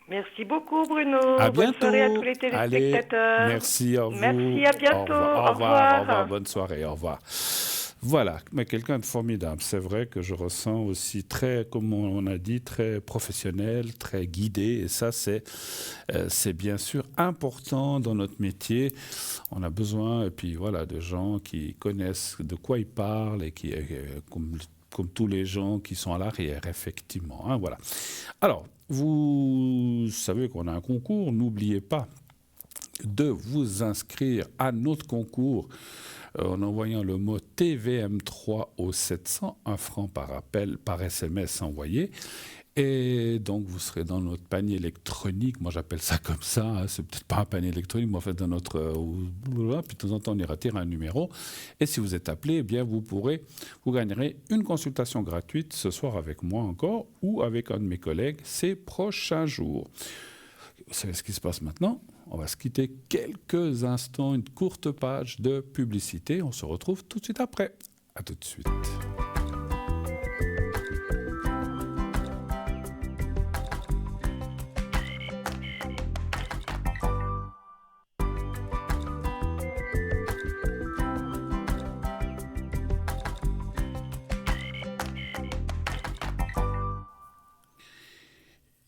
Merci beaucoup, Bruno.
À bientôt.
Bonne soirée à tous les téléspectateurs.
Allez, merci, au revoir.
Merci, à bientôt.
Au revoir. Bonne soirée, au revoir. Voilà, mais quelqu'un de formidable. C'est vrai que je ressens aussi très, comme on a dit, très professionnel, très guidé. Et ça, c'est bien sûr important dans notre métier. On a besoin, et puis voilà, de gens qui connaissent de quoi ils parlent et qui, comme tous les gens qui sont à l'arrière, effectivement. Hein, voilà. Alors, vous savez qu'on a un concours. N'oubliez pas de vous inscrire à notre concours en envoyant le mot TVM3 au 700, 1 franc par appel, par SMS envoyé. Et donc, vous serez dans notre panier électronique. Moi, j'appelle ça comme ça. Hein. C'est peut-être pas un panier électronique, mais en fait, dans notre... puis de temps en temps, on ira tirer un numéro. Et si vous êtes appelé, eh bien, vous gagnerez une consultation gratuite ce soir avec moi encore ou avec un de mes collègues ces prochains jours. Vous savez ce qui se passe maintenant? On va se quitter quelques instants, une courte page de publicité. On se retrouve tout de suite après. À tout de suite.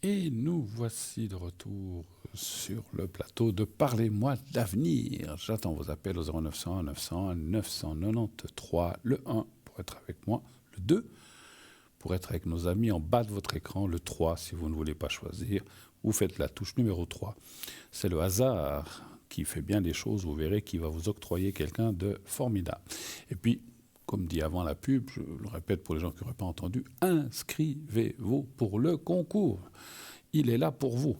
Et nous voici de retour sur le plateau de Parlez-moi d'avenir. J'attends vos appels au 0901 901 993, le 1 pour être avec moi, le 2 pour être avec nos amis en bas de votre écran, le 3 si vous ne voulez pas choisir, vous faites la touche numéro 3. C'est le hasard qui fait bien les choses, vous verrez qu'il va vous octroyer quelqu'un de formidable. Et puis, comme dit avant la pub, je le répète pour les gens qui n'auraient pas entendu, inscrivez-vous pour le concours. Il est là pour vous.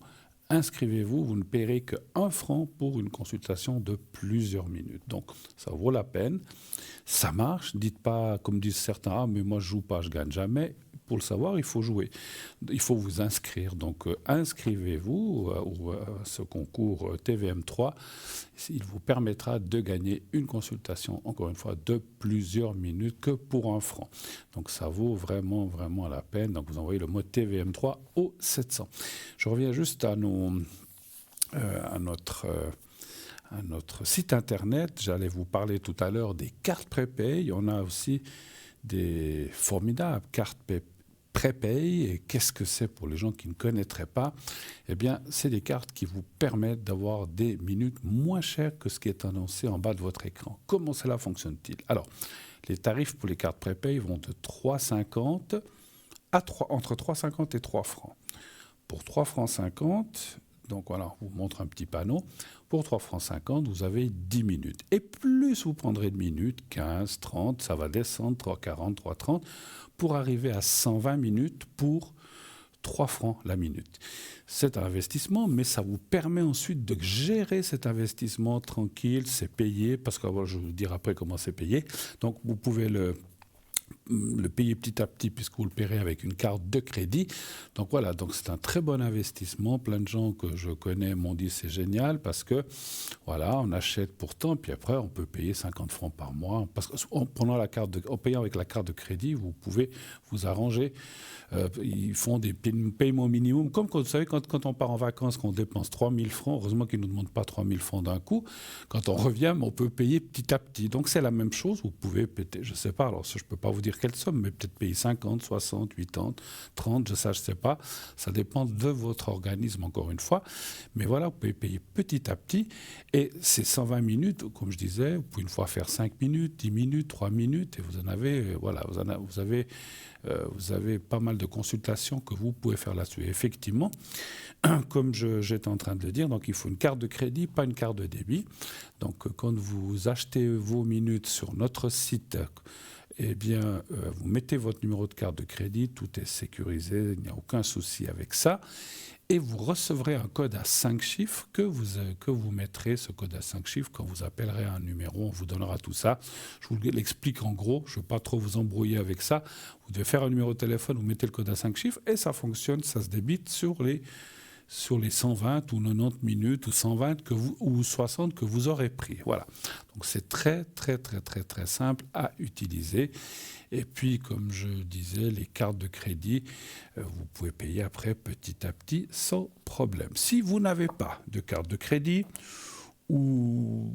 Inscrivez-vous, vous ne paierez que 1 franc pour une consultation de plusieurs minutes. Donc, ça vaut la peine. Ça marche. Dites pas, comme disent certains, ah, mais moi je joue pas, je gagne jamais. Pour le savoir, il faut jouer. Il faut vous inscrire. Donc, inscrivez-vous à ce concours TVM3. Il vous permettra de gagner une consultation, encore une fois, de plusieurs minutes que pour 1 franc. Donc, ça vaut vraiment, vraiment la peine. Donc, vous envoyez le mot TVM3 au 700. Je reviens juste à notre site internet. J'allais vous parler tout à l'heure des cartes prépay. On a aussi des formidables cartes prépay. Et qu'est-ce que c'est pour les gens qui ne connaîtraient pas? Eh bien, c'est des cartes qui vous permettent d'avoir des minutes moins chères que ce qui est annoncé en bas de votre écran. Comment cela fonctionne-t-il? Alors, les tarifs pour les cartes prépay vont de 3,50 entre 3,50 et 3 francs. Pour 3,50 francs, donc voilà, on vous montre un petit panneau. Pour 3,50 francs, vous avez 10 minutes. Et plus vous prendrez de minutes, 15, 30, ça va descendre, 3,40, 3,30, pour arriver à 120 minutes pour 3 francs la minute. C'est un investissement, mais ça vous permet ensuite de gérer cet investissement tranquille, c'est payé, parce que je vais vous dire après comment c'est payé. Donc vous pouvez le payer petit à petit puisque vous le paierez avec une carte de crédit. Donc voilà, donc c'est un très bon investissement. Plein de gens que je connais m'ont dit c'est génial parce que voilà, on achète pourtant, puis après on peut payer 50 francs par mois. Parce qu'en payant avec la carte de crédit, vous pouvez vous arranger. Ils font des paiements minimum. Comme vous savez, quand on part en vacances, qu'on dépense 3 000 francs, heureusement qu'ils ne nous demandent pas 3 000 francs d'un coup. Quand on revient, on peut payer petit à petit. Donc c'est la même chose. Vous pouvez payer, je ne sais pas, alors je ne peux pas vous dire quelle somme, mais peut-être payer 50, 60, 80, 30, je ne sais pas. Ça dépend de votre organisme, encore une fois. Mais voilà, vous pouvez payer petit à petit. Et ces 120 minutes, comme je disais, vous pouvez une fois faire 5 minutes, 10 minutes, 3 minutes, et vous en avez, vous avez pas mal de consultations que vous pouvez faire là-dessus. Et effectivement, comme j'étais en train de le dire, donc il faut une carte de crédit, pas une carte de débit. Donc quand vous achetez vos minutes sur notre site, eh bien, vous mettez votre numéro de carte de crédit, tout est sécurisé, il n'y a aucun souci avec ça. Et vous recevrez un code à 5 chiffres que vous mettrez, ce code à 5 chiffres, quand vous appellerez un numéro, on vous donnera tout ça. Je vous l'explique en gros, je ne veux pas trop vous embrouiller avec ça. Vous devez faire un numéro de téléphone, vous mettez le code à 5 chiffres et ça fonctionne, ça se débite sur les 120 ou 90 minutes ou 120 ou 60 que vous aurez pris. Voilà. Donc c'est très, très, très, très, très simple à utiliser. Et puis, comme je disais, les cartes de crédit, vous pouvez payer après petit à petit sans problème. Si vous n'avez pas de carte de crédit ou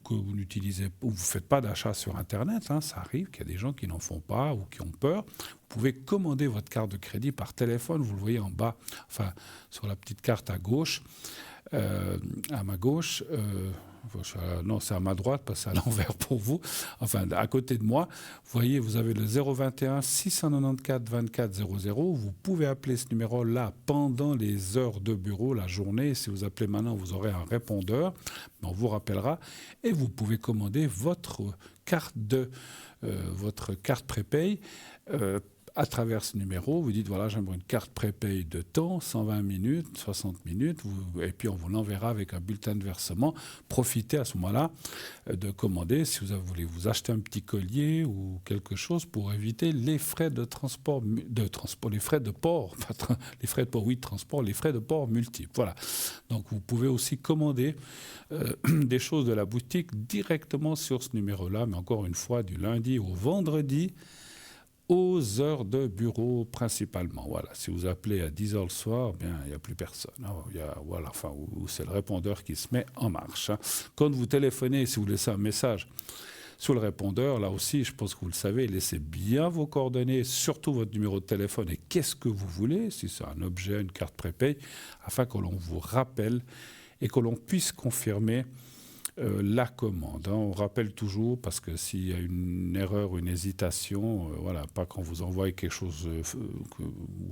que vous n'utilisez, ou vous ne faites pas d'achat sur Internet, ça arrive qu'il y a des gens qui n'en font pas ou qui ont peur, vous pouvez commander votre carte de crédit par téléphone, vous le voyez en bas, enfin sur la petite carte à gauche, à ma gauche, non, c'est à ma droite, parce que c'est à l'envers pour vous. Enfin, à côté de moi, vous voyez, vous avez le 021 694 24 00. Vous pouvez appeler ce numéro-là pendant les heures de bureau, la journée. Si vous appelez maintenant, vous aurez un répondeur. On vous rappellera. Et vous pouvez commander votre carte prépay à travers ce numéro, vous dites, voilà, j'aimerais une carte prépay de temps, 120 minutes, 60 minutes, et puis on vous l'enverra avec un bulletin de versement. Profitez à ce moment-là de commander, si vous voulez vous acheter un petit collier ou quelque chose pour éviter les frais de transport, les frais de port, les frais de port, oui, de transport, les frais de port multiples. Voilà. Donc vous pouvez aussi commander des choses de la boutique directement sur ce numéro-là, mais encore une fois, du lundi au vendredi, aux heures de bureau principalement. Voilà. Si vous appelez à 10 heures le soir, bien, il n'y a plus personne. Voilà, enfin, c'est le répondeur qui se met en marche. Quand vous téléphonez, si vous laissez un message sur le répondeur, là aussi, je pense que vous le savez, laissez bien vos coordonnées, surtout votre numéro de téléphone et qu'est-ce que vous voulez, si c'est un objet, une carte prépay, afin que l'on vous rappelle et que l'on puisse confirmer la commande. On rappelle toujours, parce que s'il y a une erreur, une hésitation, voilà, pas qu'on vous envoie quelque chose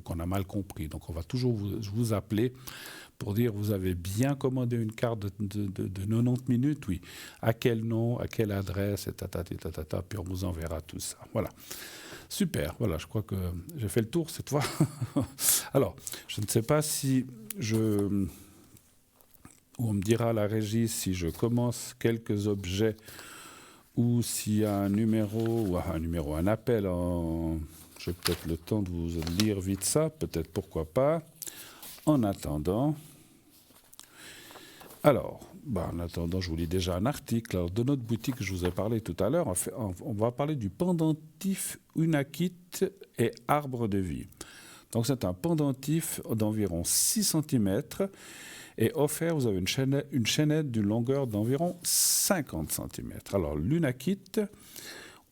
qu'on a mal compris. Donc on va toujours vous appeler pour dire vous avez bien commandé une carte de 90 minutes, oui. À quel nom, à quelle adresse, et puis on vous enverra tout ça. Voilà. Super, voilà, je crois que j'ai fait le tour cette fois. Alors, je ne sais pas si on me dira à la régie si je commence quelques objets ou s'il y a un numéro, un appel. J'ai peut-être le temps de vous lire vite ça, peut-être pourquoi pas. En attendant, je vous lis déjà un article. Alors, de notre boutique que je vous ai parlé tout à l'heure, on va parler du pendentif Unakit et arbre de vie. Donc c'est un pendentif d'environ 6 cm et offert, vous avez une chaînette d'une longueur d'environ 50 cm. Alors l'Unakit, je ne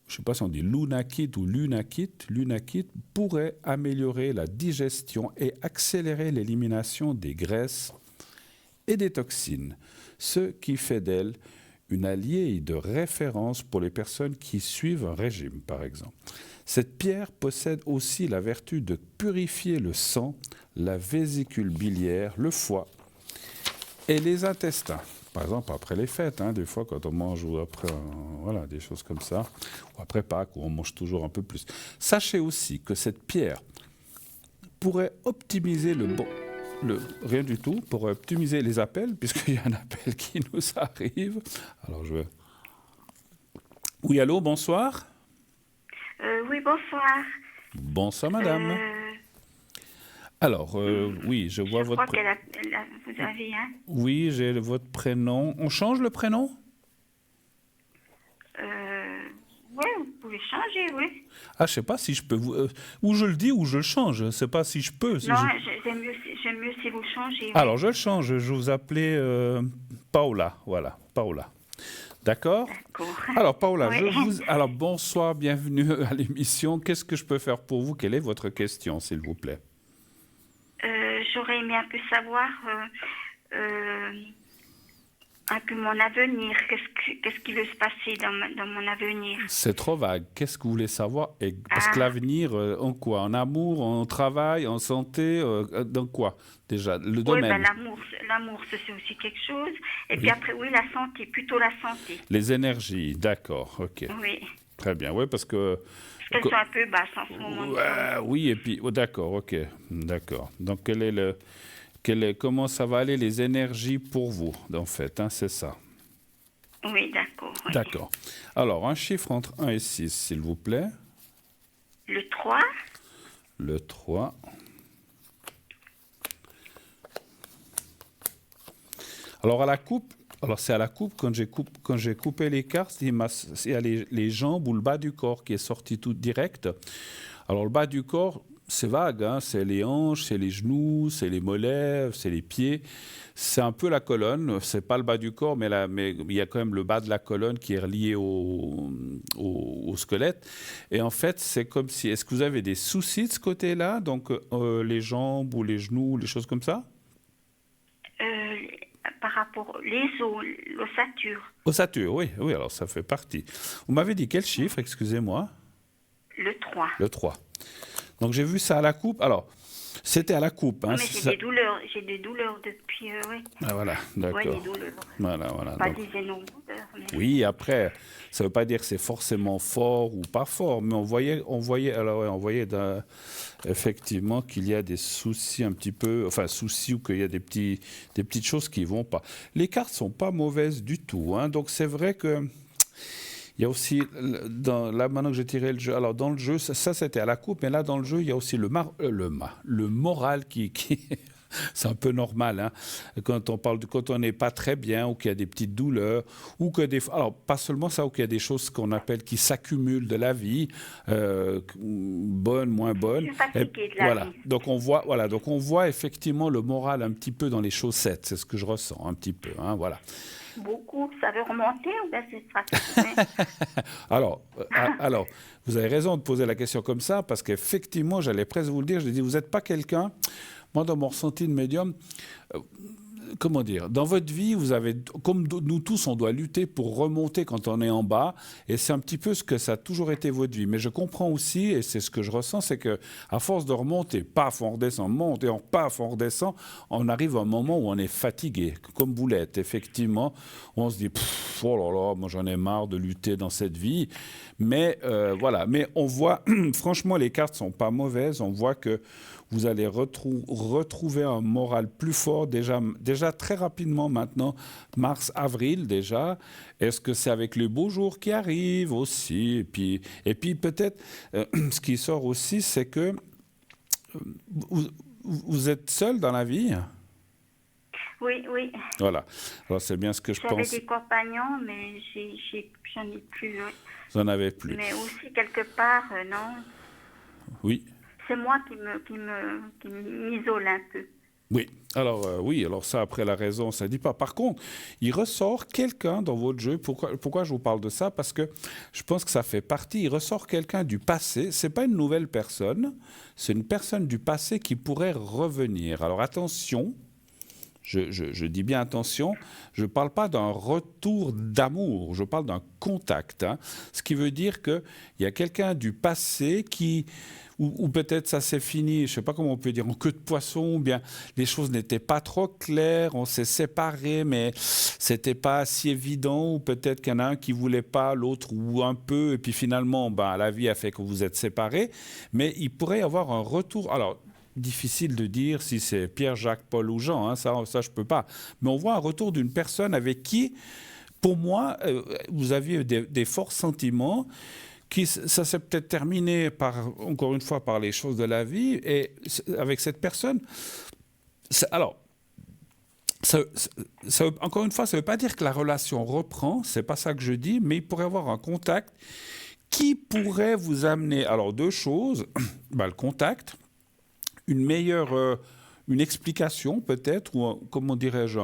sais pas si on dit Lunakit ou Lunakit pourrait améliorer la digestion et accélérer l'élimination des graisses et des toxines, ce qui fait d'elle une alliée de référence pour les personnes qui suivent un régime, par exemple. Cette pierre possède aussi la vertu de purifier le sang, la vésicule biliaire, le foie et les intestins. Par exemple, après les fêtes, des fois quand on mange ou après, des choses comme ça, ou après Pâques, où on mange toujours un peu plus. Sachez aussi que cette pierre pourrait optimiser rien du tout, pour optimiser les appels, puisqu'il y a un appel qui nous arrive. Alors, Oui, allô, bonsoir.
Oui, bonsoir.
Bonsoir, madame. Alors, oui, je vois votre...
Je crois vous avez un.
Oui, j'ai votre prénom. On change le prénom?
Oui, vous pouvez changer, oui.
Ah, je ne sais pas si je peux... ou je le dis ou je le change. Je ne sais pas si je peux.
Non, j'aime mieux si vous changez. Oui.
Alors, je le change. Je vous appelais Paola. Voilà, Paola. D'accord. Alors, Paola,
oui.
Alors, bonsoir, bienvenue à l'émission. Qu'est-ce que je peux faire pour vous? Quelle est votre question, s'il vous plaît?
J'aurais aimé un peu savoir un peu mon avenir. Qu'est-ce qui veut se passer dans mon avenir?
C'est trop vague. Qu'est-ce que vous voulez savoir? Parce que l'avenir, en quoi? En amour, en travail, en santé, dans quoi? Déjà, le domaine.
L'amour, c'est aussi quelque chose. Et puis après, oui, la santé, plutôt la santé.
Les énergies, d'accord, ok.
Oui.
Très bien, oui, parce que...
Parce qu'elles sont un peu basses en ce moment.
Oui, et puis, d'accord, ok, d'accord. Donc, comment ça va aller les énergies pour vous, en fait, c'est ça?
Oui, d'accord. Oui.
D'accord. Alors, un chiffre entre 1 et 6, s'il vous plaît.
Le 3.
Le 3. Alors, à la coupe, c'est à la coupe, quand j'ai coupé les cartes, il y a les jambes ou le bas du corps qui est sorti tout direct. Alors, le bas du corps, c'est vague, c'est les hanches, c'est les genoux, c'est les mollets, c'est les pieds. C'est un peu la colonne, c'est pas le bas du corps, mais il y a quand même le bas de la colonne qui est relié au squelette. Et en fait, c'est comme si... Est-ce que vous avez des soucis de ce côté-là? Donc, les jambes ou les genoux, les choses comme ça?
Par rapport les os, l'ossature.
Ossature, oui, alors ça fait partie. Vous m'avez dit quel chiffre, excusez-moi?
Le 3.
Le 3. Donc j'ai vu ça à la coupe. Alors, C'était à la coupe. Hein,
Mais j'ai des douleurs depuis, oui.
Ah, voilà, d'accord.
Oui, des douleurs.
Voilà.
Pas
Donc,
des énormes douleurs. Mais...
oui, après, ça ne veut pas dire que c'est forcément fort ou pas fort, mais on voyait effectivement qu'il y a des soucis un petit peu, enfin soucis ou qu'il y a des petites choses qui ne vont pas. Les cartes ne sont pas mauvaises du tout, hein, donc c'est vrai que il y a aussi, là maintenant que j'ai tiré le jeu, alors dans le jeu, ça c'était à la coupe, mais là dans le jeu, il y a aussi le moral qui c'est un peu normal, hein, quand on n'est pas très bien ou qu'il y a des petites douleurs, ou que alors pas seulement ça, ou qu'il y a des choses qu'on appelle qui s'accumulent de la vie, bonnes, moins bonnes.
Je suis fatiguée de la vie.
Donc on voit effectivement le moral un petit peu dans les chaussettes, c'est ce que je ressens un petit peu, hein, voilà.
Beaucoup, ça veut remonter ou bien c'est fatigué?
alors, vous avez raison de poser la question comme ça, parce qu'effectivement, j'allais presque vous le dire, je dis, vous n'êtes pas quelqu'un, moi dans mon ressenti de médium, comment dire, dans votre vie, vous avez, comme nous tous, on doit lutter pour remonter quand on est en bas, et c'est un petit peu ce que ça a toujours été votre vie. Mais je comprends aussi, et c'est ce que je ressens, c'est que à force de remonter, paf, on redescend, monte, et paf, on redescend, on arrive à un moment où on est fatigué, comme vous l'êtes, effectivement. On se dit, oh là là, moi j'en ai marre de lutter dans cette vie. Mais voilà, mais on voit, franchement, les cartes sont pas mauvaises, on voit que vous allez retrouver un moral plus fort déjà très rapidement maintenant, mars-avril déjà. Est-ce que c'est avec les beaux jours qui arrivent aussi? Et puis peut-être, ce qui sort aussi, c'est que vous êtes seul dans la vie?
Oui.
Voilà. Alors c'est bien ce que je pense.
J'avais des compagnons, mais j'en ai plus. Oui.
Vous n'en avez plus.
Mais aussi, quelque part, non.
Oui.
C'est moi qui m'isole un peu.
Oui, alors ça, après la raison, ça ne dit pas. Par contre, il ressort quelqu'un dans votre jeu. Pourquoi je vous parle de ça? Parce que je pense que ça fait partie. Il ressort quelqu'un du passé. Ce n'est pas une nouvelle personne. C'est une personne du passé qui pourrait revenir. Alors attention, je dis bien attention, je ne parle pas d'un retour d'amour, je parle d'un contact. Hein, ce qui veut dire qu'il y a quelqu'un du passé qui... Ou peut-être ça s'est fini, je ne sais pas comment on peut dire, en queue de poisson, ou bien les choses n'étaient pas trop claires, on s'est séparés, mais ce n'était pas si évident, ou peut-être qu'il y en a un qui ne voulait pas, l'autre ou un peu, et puis finalement, la vie a fait que vous êtes séparés, mais il pourrait y avoir un retour. Alors, difficile de dire si c'est Pierre, Jacques, Paul ou Jean, hein, ça je ne peux pas, mais on voit un retour d'une personne avec qui, pour moi, vous aviez des forts sentiments. Ça s'est peut-être terminé encore une fois par les choses de la vie, et avec cette personne, alors, encore une fois, ça ne veut pas dire que la relation reprend, c'est pas ça que je dis, mais il pourrait y avoir un contact qui pourrait vous amener, alors deux choses, le contact, une explication peut-être, ou comment dirais-je,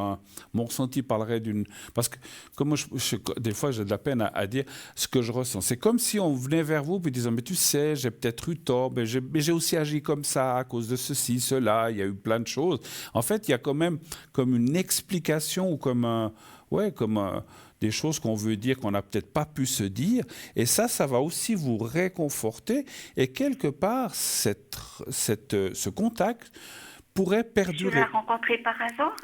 mon ressenti parlerait d'une... Parce que comme des fois j'ai de la peine à dire ce que je ressens. C'est comme si on venait vers vous et disant, mais tu sais, j'ai peut-être eu tort, mais j'ai aussi agi comme ça à cause de ceci, cela, il y a eu plein de choses. En fait, il y a quand même comme une explication ou comme des choses qu'on veut dire qu'on n'a peut-être pas pu se dire. Et ça va aussi vous réconforter. Et quelque part, ce contact pourrait perdurer.
Tu l'as rencontré par hasard?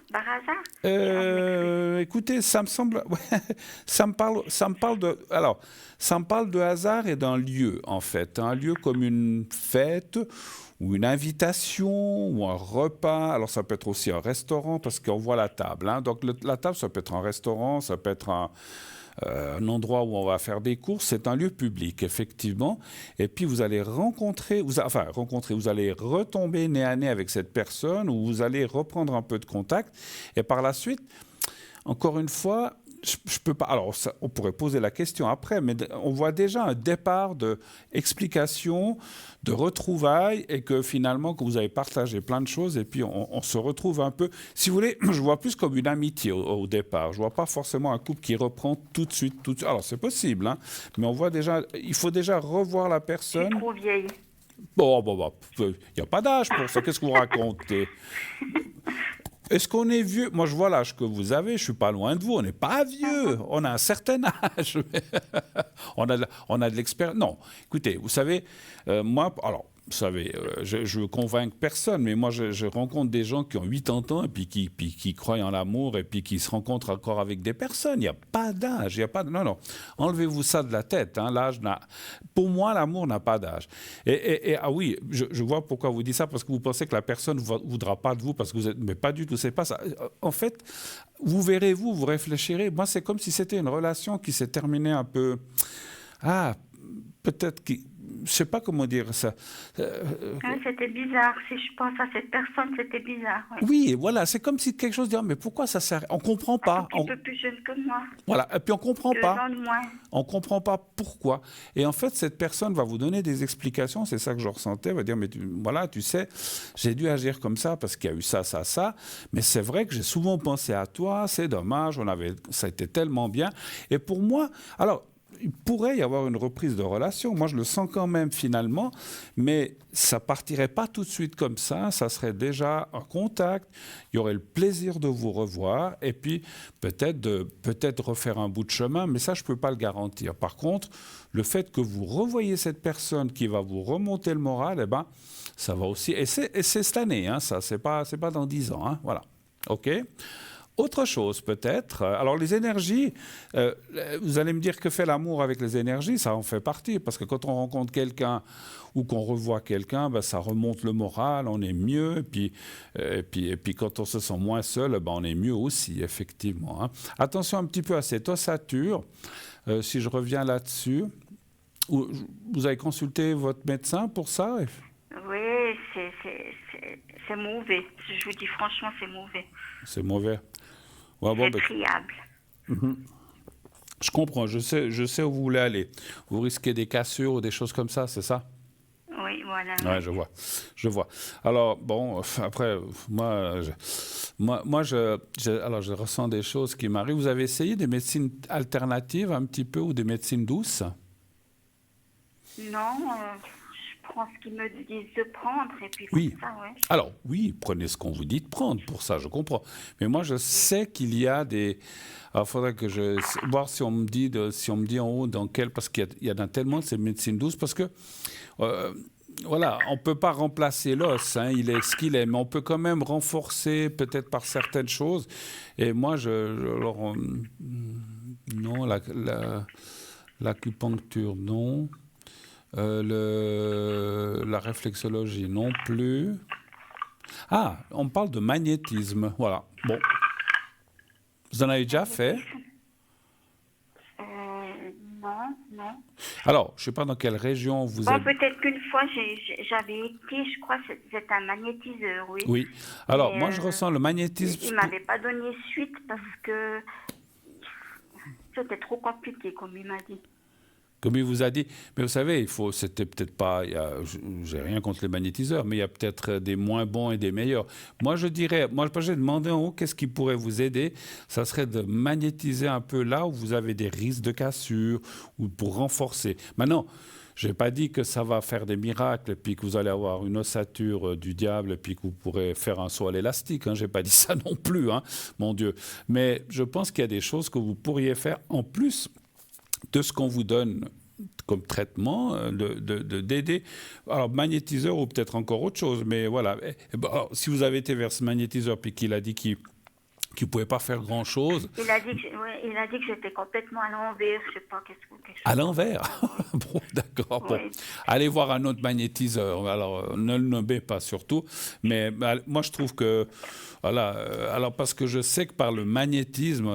Écoutez, ça me parle de hasard et d'un lieu, en fait. Un lieu comme une fête ou une invitation ou un repas. Alors, ça peut être aussi un restaurant parce qu'on voit la table. Hein. Donc, la table, ça peut être un restaurant, ça peut être un endroit où on va faire des courses, c'est un lieu public, effectivement. Et puis, vous allez vous allez retomber nez à nez avec cette personne, ou vous allez reprendre un peu de contact. Et par la suite, encore une fois, je peux pas... Alors, on pourrait poser la question après, mais on voit déjà un départ d'explication, de retrouvailles, et que finalement, que vous avez partagé plein de choses, et puis on se retrouve un peu... Si vous voulez, je vois plus comme une amitié au départ. Je vois pas forcément un couple qui reprend tout de suite. Alors, c'est possible, hein, mais on voit déjà... Il faut déjà revoir la personne.
Je suis trop vieille.
Bon, il n'y a pas d'âge pour ça. Qu'est-ce que vous racontez? Est-ce qu'on est vieux? Moi, je vois l'âge que vous avez. Je ne suis pas loin de vous. On n'est pas vieux. On a un certain âge. On a de l'expérience. Non, écoutez, vous savez, moi, alors, vous savez, je ne convainc personne, mais moi, je rencontre des gens qui ont 80 ans et puis qui croient en l'amour et puis qui se rencontrent encore avec des personnes. Il n'y a pas d'âge. Il y a pas de... Non, non. Enlevez-vous ça de la tête. Hein. Pour moi, l'amour n'a pas d'âge. Ah oui, je vois pourquoi vous dites ça, parce que vous pensez que la personne ne voudra pas de vous, parce que vous êtes... Mais pas du tout, c'est pas ça. En fait, vous verrez, vous réfléchirez. Moi, c'est comme si c'était une relation qui s'est terminée un peu... Ah, peut-être que... Je ne sais pas comment dire ça.
C'était bizarre. Si je pense à cette personne, c'était bizarre. Oui,
Oui, voilà, c'est comme si quelque chose dit, mais pourquoi ça sert? On ne comprend pas.
Un petit peu plus jeune que moi.
Voilà, et puis on ne comprend
2
pas.
ans de moins.
On ne comprend pas pourquoi. Et en fait, cette personne va vous donner des explications, c'est ça que je ressentais, elle va dire, mais voilà, tu sais, j'ai dû agir comme ça parce qu'il y a eu ça, ça, ça, mais c'est vrai que j'ai souvent pensé à toi, c'est dommage, ça a été tellement bien. Et pour moi, alors, il pourrait y avoir une reprise de relation. Moi, je le sens quand même finalement, mais ça partirait pas tout de suite comme ça. Ça serait déjà un contact. Il y aurait le plaisir de vous revoir et puis peut-être refaire un bout de chemin. Mais ça, je peux pas le garantir. Par contre, le fait que vous revoyez cette personne qui va vous remonter le moral, eh ben, ça va aussi. Et c'est cette année, hein, ça. C'est pas dans 10 ans, hein, voilà. Ok. Autre chose peut-être, alors les énergies, vous allez me dire que fait l'amour avec les énergies, ça en fait partie, parce que quand on rencontre quelqu'un ou qu'on revoit quelqu'un, ben, ça remonte le moral, on est mieux, et puis quand on se sent moins seul, ben, on est mieux aussi, effectivement. Hein. Attention un petit peu à cette ossature, si je reviens là-dessus, vous avez consulté votre médecin pour ça?
Oui, c'est mauvais. Je vous dis franchement, c'est mauvais.
C'est mauvais. Ouais, bon,
c'est friable.
Je comprends, je sais où vous voulez aller. Vous risquez des cassures ou des choses comme ça, c'est ça?
Oui, voilà.
Ouais, je vois. Alors, bon, après, je ressens des choses qui m'arrivent. Vous avez essayé des médecines alternatives un petit peu ou des médecines douces?
Non, je prends ce qu'ils me disent de prendre et puis
Oui.
ça, ouais.
Alors, oui, prenez ce qu'on vous dit de prendre, pour ça, je comprends. Mais moi, je sais qu'il y a des... Alors, il faudrait que voir si on me dit en haut dans quel... Parce qu'il y en a tellement de ces médecines douces, parce que... voilà, on ne peut pas remplacer l'os, hein, il est ce qu'il est, mais on peut quand même renforcer peut-être par certaines choses. Et moi, non, l'acupuncture, non. La réflexologie non plus. Ah, on parle de magnétisme. Voilà. Bon. Vous en avez déjà fait?
Non.
Alors, je ne sais pas dans quelle région vous êtes.
Peut-être qu'une fois, j'avais été, je crois, c'est un magnétiseur, oui.
Oui. Alors, moi, je ressens le magnétisme.
Il ne m'avait pas donné suite parce que c'était trop compliqué, comme il m'a dit.
Comme il vous a dit. Mais vous savez, c'était peut-être pas, j'ai rien contre les magnétiseurs, mais il y a peut-être des moins bons et des meilleurs. Moi, j'ai demandé en haut qu'est-ce qui pourrait vous aider. Ça serait de magnétiser un peu là où vous avez des risques de cassure ou pour renforcer. Maintenant, je n'ai pas dit que ça va faire des miracles et puis que vous allez avoir une ossature du diable et puis que vous pourrez faire un saut à l'élastique. Hein. Je n'ai pas dit ça non plus, hein, mon Dieu. Mais je pense qu'il y a des choses que vous pourriez faire en plus de ce qu'on vous donne comme traitement, d'aider. Alors, magnétiseur ou peut-être encore autre chose, mais voilà. Alors, si vous avez été vers ce magnétiseur puis qu'il a dit qu'il ne pouvait pas faire grand-chose...
Il a dit que j'étais complètement à l'envers, je ne sais pas, quelque chose.
À l'envers? Bon, d'accord.
Oui.
Bon. Allez voir un autre magnétiseur. Alors, ne le nommez pas surtout. Mais moi, je trouve que... Voilà. Alors, parce que je sais que par le magnétisme,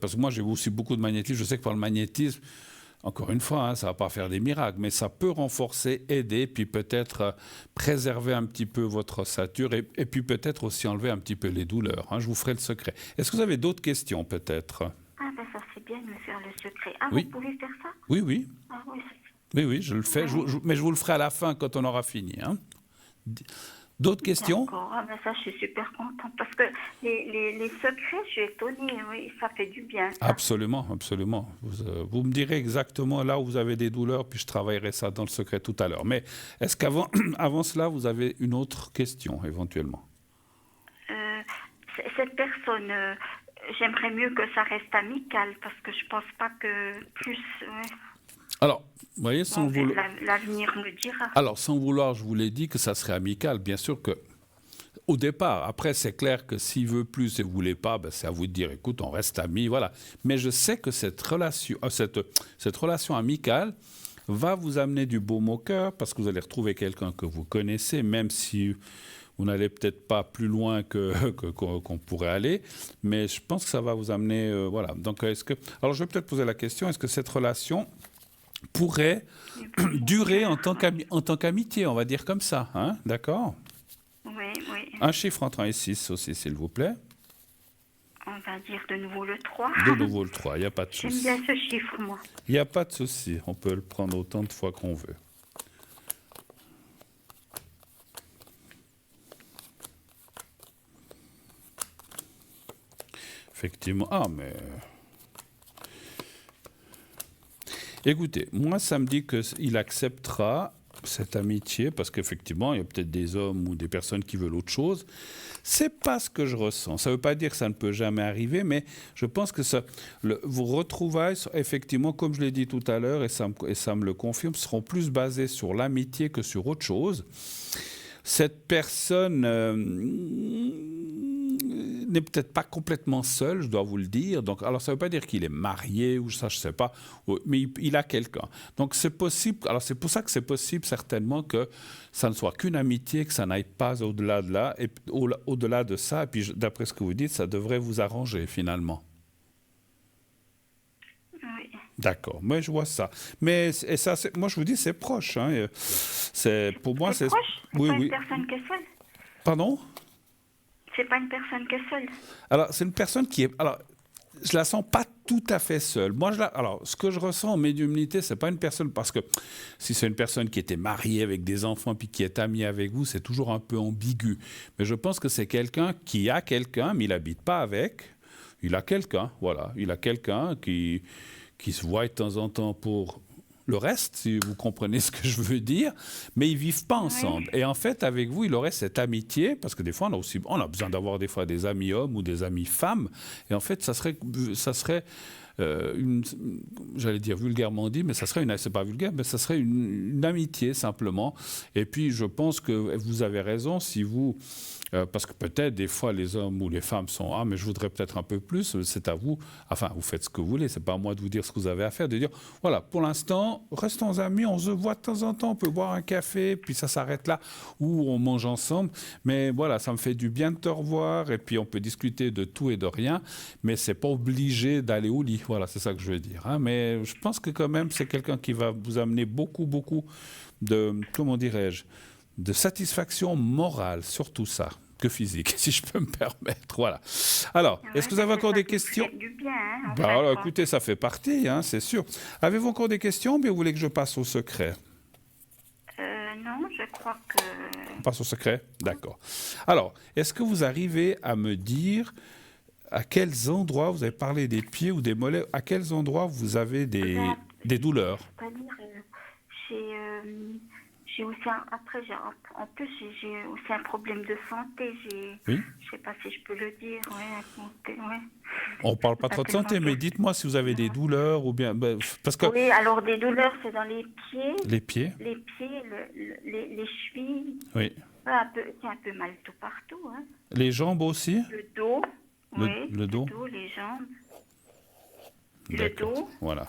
parce que moi, j'ai aussi beaucoup de magnétisme, je sais que par le magnétisme, encore une fois, hein, ça ne va pas faire des miracles, mais ça peut renforcer, aider, puis peut-être préserver un petit peu votre ossature et puis peut-être aussi enlever un petit peu les douleurs. Hein, je vous ferai le secret. Est-ce que vous avez d'autres questions peut-être?
Ah ben ça c'est bien de me faire le secret. Ah,
oui.
Vous pouvez faire ça?
Oui.
Ah, oui.
Oui, je le fais, mais je vous le ferai à la fin quand on aura fini. Hein. D'autres questions?
D'accord, ah ben ça je suis super contente parce que les secrets, je suis étonnée, oui, ça fait du bien. Ça.
Absolument. Vous me direz exactement là où vous avez des douleurs, puis je travaillerai ça dans le secret tout à l'heure. Mais est-ce qu'avant avant cela, vous avez une autre question éventuellement?
Cette personne, j'aimerais mieux que ça reste amical parce que je pense pas que plus... Ouais.
Alors, vous voyez, sans
Bon,
vouloir...
l'avenir me dira.
Alors, sans vouloir, je vous l'ai dit que ça serait amical. Bien sûr que au départ, après, c'est clair que s'il veut plus et vous voulez pas, ben, c'est à vous de dire, écoute, on reste amis, voilà. Mais je sais que cette relation amicale va vous amener du baume au cœur parce que vous allez retrouver quelqu'un que vous connaissez, même si vous n'allez peut-être pas plus loin qu'on pourrait aller, mais je pense que ça va vous amener, voilà. Donc, alors, je vais peut-être poser la question, est-ce que cette relation pourrait durer en tant qu'amitié, on va dire comme ça, hein, d'accord?
Oui, oui.
Un chiffre entre 1 et 6 aussi, s'il vous plaît.
On va dire de nouveau le 3.
De nouveau le 3, il n'y a pas de
J'aime
souci.
bien ce chiffre, moi.
Il n'y a pas de souci, on peut le prendre autant de fois qu'on veut. Effectivement. Ah, mais... Écoutez, moi, ça me dit qu'il acceptera cette amitié, parce qu'effectivement, il y a peut-être des hommes ou des personnes qui veulent autre chose. C'est pas ce que je ressens. Ça ne veut pas dire que ça ne peut jamais arriver, mais je pense que vos retrouvailles, effectivement, comme je l'ai dit tout à l'heure, et ça me le confirme, seront plus basées sur l'amitié que sur autre chose. Cette personne n'est peut-être pas complètement seul, je dois vous le dire. Donc, alors, ça ne veut pas dire qu'il est marié ou ça, je ne sais pas, mais il a quelqu'un. Donc, c'est possible. Alors, c'est pour ça que c'est possible, certainement, que ça ne soit qu'une amitié, que ça n'aille pas au-delà de là, et au-delà de ça. Et puis, d'après ce que vous dites, ça devrait vous arranger, finalement.
Oui.
D'accord, moi je vois ça. Mais et ça, moi je vous dis, c'est proche. Hein. Pour moi,
C'est proche? C'est
oui,
pas
oui.
une personne qui est seule?
Pardon?
C'est pas une personne qui est seule?
Alors, c'est une personne qui est... Alors, je la sens pas tout à fait seule. Moi, alors, ce que je ressens en médiumnité, c'est pas une personne... Parce que si c'est une personne qui était mariée avec des enfants puis qui est amie avec vous, c'est toujours un peu ambigu. Mais je pense que c'est quelqu'un qui a quelqu'un, mais il n'habite pas avec. Il a quelqu'un, voilà. Il a quelqu'un qui se voit de temps en temps pour le reste, si vous comprenez ce que je veux dire, mais ils ne vivent pas ensemble. Oui. Et en fait, avec vous, il aurait cette amitié, parce que des fois, on a besoin d'avoir des fois des amis hommes ou des amis femmes, et en fait, ça serait j'allais dire vulgairement dit, mais c'est pas vulgaire, mais ça serait une amitié simplement. Et puis, je pense que vous avez raison, si vous... parce que peut-être des fois les hommes ou les femmes sont mais je voudrais peut-être un peu plus, c'est à vous, enfin vous faites ce que vous voulez, c'est pas à moi de vous dire ce que vous avez à faire, de dire voilà, pour l'instant restons amis, on se voit de temps en temps, on peut boire un café, puis ça s'arrête là, ou on mange ensemble, mais voilà, ça me fait du bien de te revoir, et puis on peut discuter de tout et de rien, mais c'est pas obligé d'aller au lit, voilà, c'est ça que je veux dire, hein. Mais je pense que quand même c'est quelqu'un qui va vous amener beaucoup de, comment dirais-je, de satisfaction morale, surtout ça, que physique, si je peux me permettre. Voilà. Alors, est-ce que vous avez encore des questions?
Ça fait du bien, hein,
alors, écoutez, ça fait partie, hein, c'est sûr. Avez-vous encore des questions ou bien vous voulez que je passe au secret?
Non, je crois que...
On passe au secret? D'accord. Alors, est-ce que vous arrivez à me dire à quels endroits, vous avez parlé des pieds ou des mollets, à quels endroits vous avez des douleurs?
J'ai aussi en plus j'ai aussi un problème de santé.
Oui.
Je sais pas si je peux le dire. Ouais.
On parle pas trop de santé, mais dites-moi si vous avez des douleurs ou bien parce que.
Oui, alors des douleurs, c'est dans les pieds.
Les pieds.
Les pieds, les chevilles.
Oui.
C'est un peu mal tout partout. Hein.
Les jambes aussi.
Le dos.
Le dos.
Les jambes.
D'accord.
Le dos.
Voilà.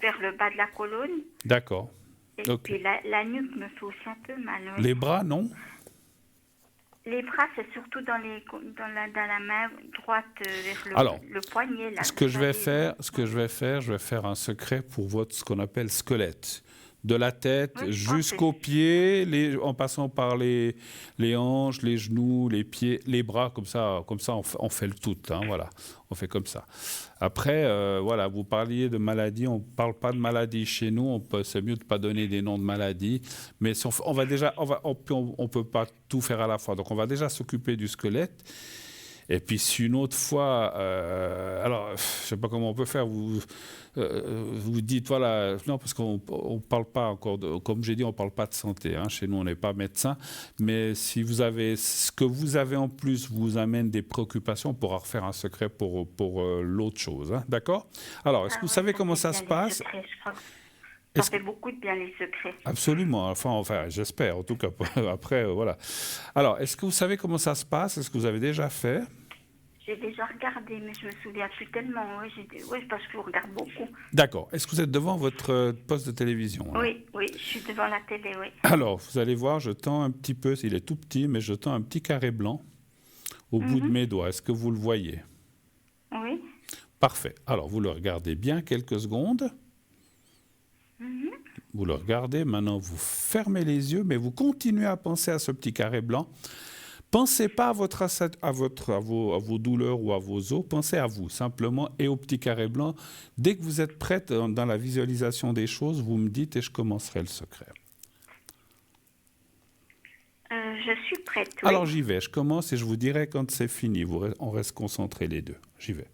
Vers le bas de la colonne.
D'accord.
Et puis la nuque me fait aussi un peu mal. Oui.
Les bras, non?
Les bras, c'est surtout dans la main droite, vers le poignet. Là,
ce que je vais faire un secret pour ce qu'on appelle squelette. De la tête jusqu'aux pieds, en passant par les hanches, les genoux, les pieds, les bras, comme ça on fait le tout, hein, voilà, on fait comme ça. Après, voilà, vous parliez de maladies, on ne parle pas de maladies chez nous, c'est mieux de ne pas donner des noms de maladies, mais si on peut pas tout faire à la fois, donc on va déjà s'occuper du squelette. Et puis, si une autre fois, alors, je ne sais pas comment on peut faire, vous dites, voilà, non, parce qu'on ne parle pas encore, comme j'ai dit, on ne parle pas de santé, hein, chez nous, on n'est pas médecin, mais si vous avez, ce que vous avez en plus vous amène des préoccupations, on pourra refaire un secret pour l'autre chose, hein, d'accord? Alors, est-ce que vous savez comment ça se passe?
Ça fait beaucoup de bien, les secrets.
Absolument. Enfin, j'espère, en tout cas. Après, voilà. Alors, est-ce que vous savez comment ça se passe? Est-ce que vous avez déjà fait?
J'ai déjà regardé, mais je me souviens plus tellement. Oui, parce que je regarde beaucoup.
D'accord. Est-ce que vous êtes devant votre poste de télévision?
Oui, je suis devant la télé, oui.
Alors, vous allez voir, je tends un petit peu, il est tout petit, mais je tends un petit carré blanc au bout de mes doigts. Est-ce que vous le voyez?
Oui.
Parfait. Alors, vous le regardez bien quelques secondes. Vous le regardez. Maintenant, vous fermez les yeux, mais vous continuez à penser à ce petit carré blanc. Pensez pas à vos douleurs ou à vos os. Pensez à vous, simplement, et au petit carré blanc. Dès que vous êtes prête dans la visualisation des choses, vous me dites et je commencerai le secret.
Je suis prête, oui.
Alors, j'y vais. Je commence et je vous dirai quand c'est fini. On reste concentrés les deux. J'y vais.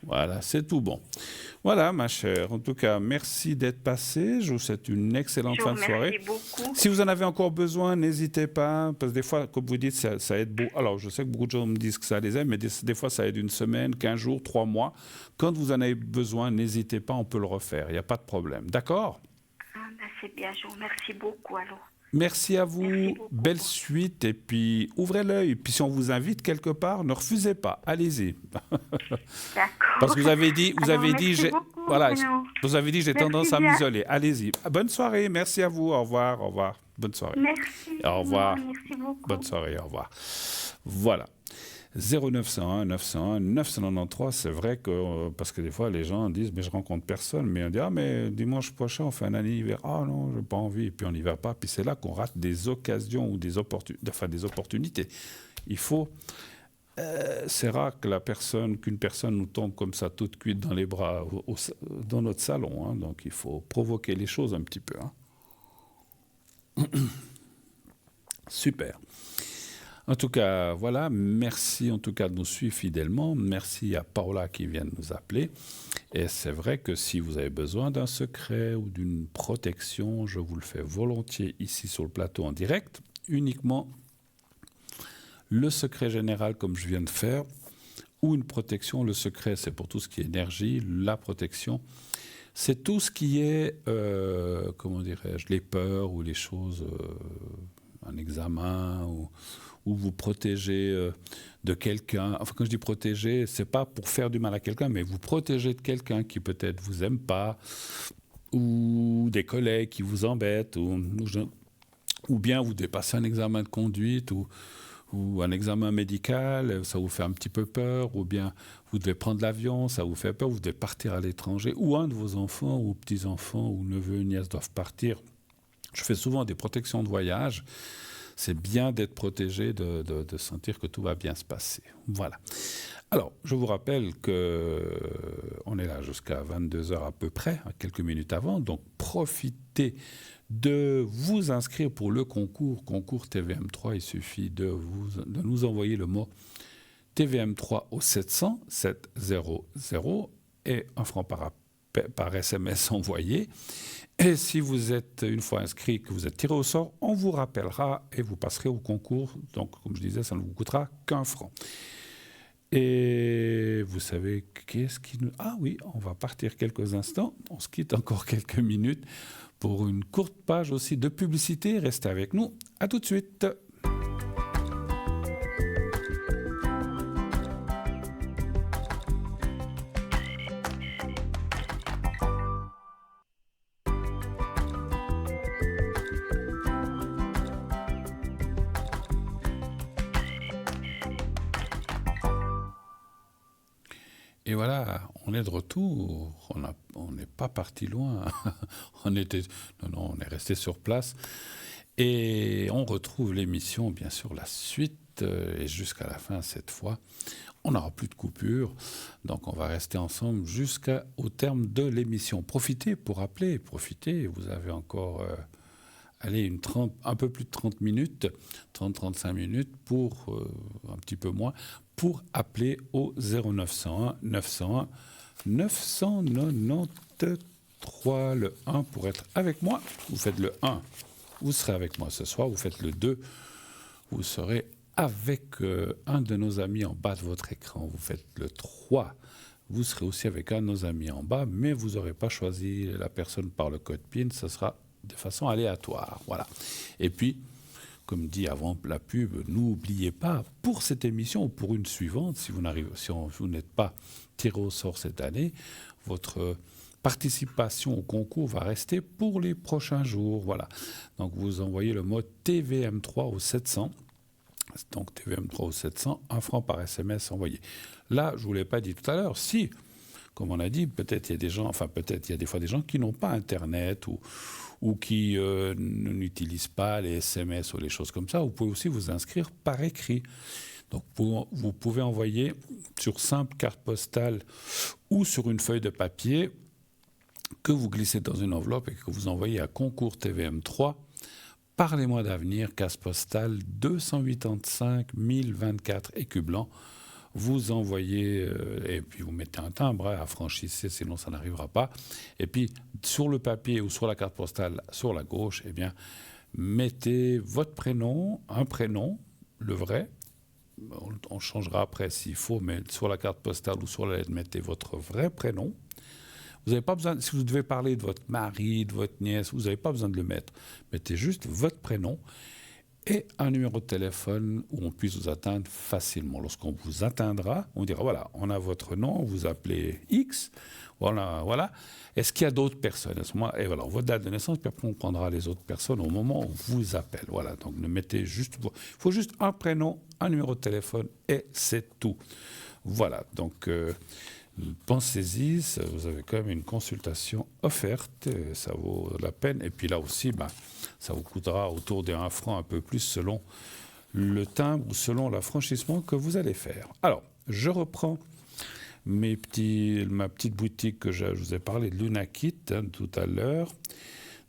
Voilà, c'est tout bon. Voilà, ma chère. En tout cas, merci d'être passée. Je vous souhaite une excellente fin de soirée.
Beaucoup.
Si vous en avez encore besoin, n'hésitez pas. Parce que des fois, comme vous dites, ça aide beaucoup. Alors, je sais que beaucoup de gens me disent que ça les aide, mais des fois, ça aide une semaine, 15 jours, 3 mois. Quand vous en avez besoin, n'hésitez pas, on peut le refaire. Il n'y a pas de problème. D'accord?
C'est bien, je vous remercie beaucoup alors.
Merci à vous, belle suite, et puis ouvrez l'œil. Puis si on vous invite quelque part, ne refusez pas, allez-y.
D'accord.
Parce que vous avez dit, j'ai tendance à
bien.
m'isoler. Allez-y. Bonne soirée, merci à vous, au revoir. Bonne soirée.
Merci.
Au revoir.
Merci beaucoup.
Bonne soirée, au revoir. Voilà. 0901 901 993, c'est vrai que, parce que des fois les gens disent, mais je rencontre personne, mais on dit, mais dimanche prochain on fait un anniversaire, non, j'ai pas envie, et puis on n'y va pas, puis c'est là qu'on rate des occasions ou des opportunités. Il faut, c'est rare qu'une personne nous tombe comme ça toute cuite dans les bras dans notre salon, hein, donc il faut provoquer les choses un petit peu. Hein. Super. En tout cas, voilà, merci en tout cas de nous suivre fidèlement. Merci à Paola qui vient de nous appeler. Et c'est vrai que si vous avez besoin d'un secret ou d'une protection, je vous le fais volontiers ici sur le plateau en direct. Uniquement le secret général comme je viens de faire ou une protection. Le secret, c'est pour tout ce qui est énergie. La protection, c'est tout ce qui est, comment dirais-je, les peurs ou les choses, un examen ou vous protégez de quelqu'un. Enfin, quand je dis protéger, c'est pas pour faire du mal à quelqu'un, mais vous protégez de quelqu'un qui peut-être vous aime pas, ou des collègues qui vous embêtent, ou bien vous dépassez un examen de conduite, ou un examen médical, ça vous fait un petit peu peur, ou bien vous devez prendre l'avion, ça vous fait peur, vous devez partir à l'étranger, ou un de vos enfants, ou petits-enfants, ou neveux, nièces doivent partir. Je fais souvent des protections de voyage. C'est bien d'être protégé, de sentir que tout va bien se passer. Voilà. Alors, je vous rappelle qu'on est là jusqu'à 22h à peu près, à quelques minutes avant. Donc, profitez de vous inscrire pour le concours TVM3. Il suffit de nous envoyer le mot TVM3 au 700 et un franc par SMS envoyé. Et si vous êtes, une fois inscrit, que vous êtes tiré au sort, on vous rappellera et vous passerez au concours. Donc, comme je disais, ça ne vous coûtera qu'1 franc. Et vous savez, qu'est-ce qui nous... Ah oui, on va partir quelques instants. On se quitte encore quelques minutes pour une courte page aussi de publicité. Restez avec nous. À tout de suite. Et voilà, on est de retour. On n'est pas parti loin. On est resté sur place. Et on retrouve l'émission, bien sûr, la suite, et jusqu'à la fin cette fois. On n'aura plus de coupure, donc on va rester ensemble jusqu'au terme de l'émission. Profitez pour appeler, profitez. Vous avez encore un peu plus de 30 minutes, 30-35 minutes, pour un petit peu moins, pour appeler au 0901 901 993, le 1 pour être avec moi. Vous faites le 1, vous serez avec moi ce soir. Vous faites le 2, vous serez avec un de nos amis en bas de votre écran. Vous faites le 3, vous serez aussi avec un de nos amis en bas, mais vous n'aurez pas choisi la personne par le code PIN, ce sera de façon aléatoire. Voilà. Et puis, comme dit avant la pub, n'oubliez pas, pour cette émission ou pour une suivante, si vous n'êtes pas tiré au sort cette année, votre participation au concours va rester pour les prochains jours. Voilà. Donc, vous envoyez le mot TVM3 au 700. Donc TVM3 au 700, 1 franc par SMS envoyé. Là, je ne vous l'ai pas dit tout à l'heure, si, comme on a dit, peut-être il y a des gens, il y a des fois des gens qui n'ont pas Internet ou qui n'utilisent pas les SMS ou les choses comme ça. Vous pouvez aussi vous inscrire par écrit. Donc vous pouvez envoyer sur simple carte postale ou sur une feuille de papier que vous glissez dans une enveloppe et que vous envoyez à concours TVM3. Par les mois d'avenir, case postale 285 024 écus blancs. Vous envoyez, et puis vous mettez un timbre, affranchissez, sinon ça n'arrivera pas. Et puis, sur le papier ou sur la carte postale, sur la gauche, eh bien, mettez votre prénom, un prénom, le vrai. On changera après s'il faut, mais sur la carte postale ou sur la lettre, mettez votre vrai prénom. Vous n'avez pas besoin, si vous devez parler de votre mari, de votre nièce, vous n'avez pas besoin de le mettre. Mettez juste votre prénom et un numéro de téléphone où on puisse vous atteindre facilement. Lorsqu'on vous atteindra, on dira, voilà, on a votre nom, vous appelez X, voilà. Est-ce qu'il y a d'autres personnes à ce moment? Et voilà, votre date de naissance, puis après on prendra les autres personnes au moment où on vous appelle. Voilà, donc ne mettez juste, il faut juste un prénom, un numéro de téléphone et c'est tout. Voilà, donc... pensez-y, vous avez quand même une consultation offerte, ça vaut la peine. Et puis là aussi, ça vous coûtera autour de 1 franc, un peu plus, selon le timbre ou selon l'affranchissement que vous allez faire. Alors, je reprends ma petite boutique que je vous ai parlé de Lunakit tout à l'heure.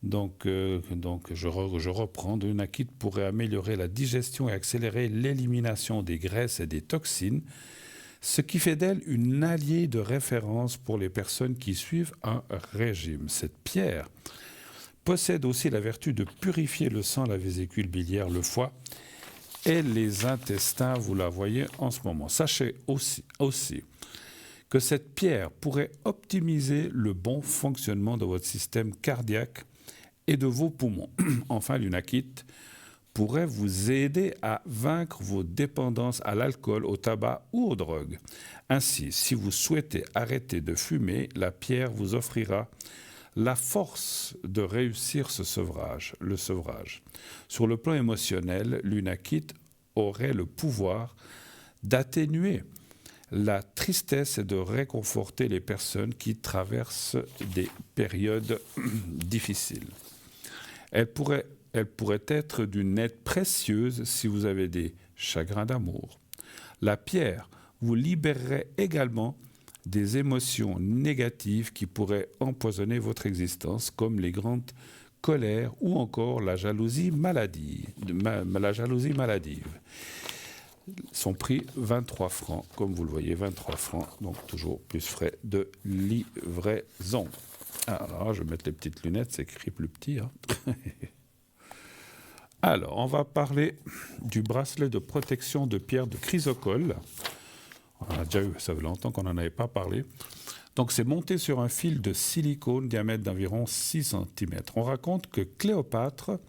Donc je reprends. Lunakit pourrait améliorer la digestion et accélérer l'élimination des graisses et des toxines, ce qui fait d'elle une alliée de référence pour les personnes qui suivent un régime. Cette pierre possède aussi la vertu de purifier le sang, la vésicule biliaire, le foie et les intestins, vous la voyez en ce moment. Sachez aussi que cette pierre pourrait optimiser le bon fonctionnement de votre système cardiaque et de vos poumons. Enfin, Lunakit pourrait vous aider à vaincre vos dépendances à l'alcool, au tabac ou aux drogues. Ainsi, si vous souhaitez arrêter de fumer, la pierre vous offrira la force de réussir le sevrage. Sur le plan émotionnel, Lunakit aurait le pouvoir d'atténuer la tristesse et de réconforter les personnes qui traversent des périodes difficiles. Elle pourrait être d'une aide précieuse si vous avez des chagrins d'amour. La pierre vous libérerait également des émotions négatives qui pourraient empoisonner votre existence, comme les grandes colères ou encore la jalousie maladive. Son prix, 23 francs, comme vous le voyez, 23 francs, donc toujours plus frais de livraison. Alors, je vais mettre les petites lunettes, c'est écrit plus petit, hein. Alors, on va parler du bracelet de protection de pierre de chrysocole. On a déjà eu, ça fait longtemps qu'on n'en avait pas parlé. Donc, c'est monté sur un fil de silicone, diamètre d'environ 6 cm. On raconte que Cléopâtre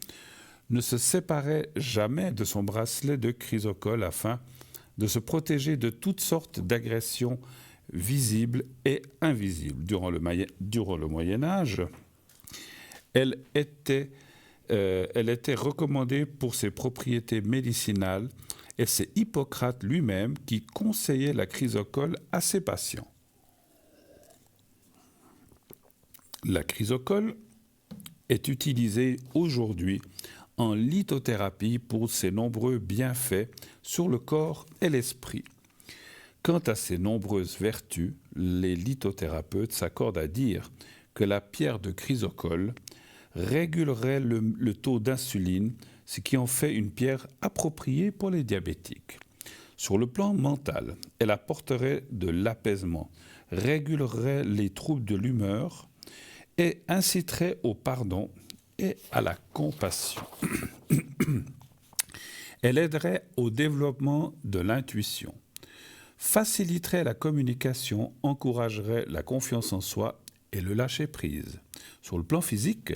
ne se séparait jamais de son bracelet de chrysocole afin de se protéger de toutes sortes d'agressions visibles et invisibles. Durant le Moyen-Âge, elle était recommandée pour ses propriétés médicinales et c'est Hippocrate lui-même qui conseillait la chrysocole à ses patients. La chrysocole est utilisée aujourd'hui en lithothérapie pour ses nombreux bienfaits sur le corps et l'esprit. Quant à ses nombreuses vertus, les lithothérapeutes s'accordent à dire que la pierre de chrysocole régulerait le taux d'insuline, ce qui en fait une pierre appropriée pour les diabétiques. Sur le plan mental, elle apporterait de l'apaisement, régulerait les troubles de l'humeur et inciterait au pardon et à la compassion. Elle aiderait au développement de l'intuition, faciliterait la communication, encouragerait la confiance en soi et le lâcher-prise. Sur le plan physique,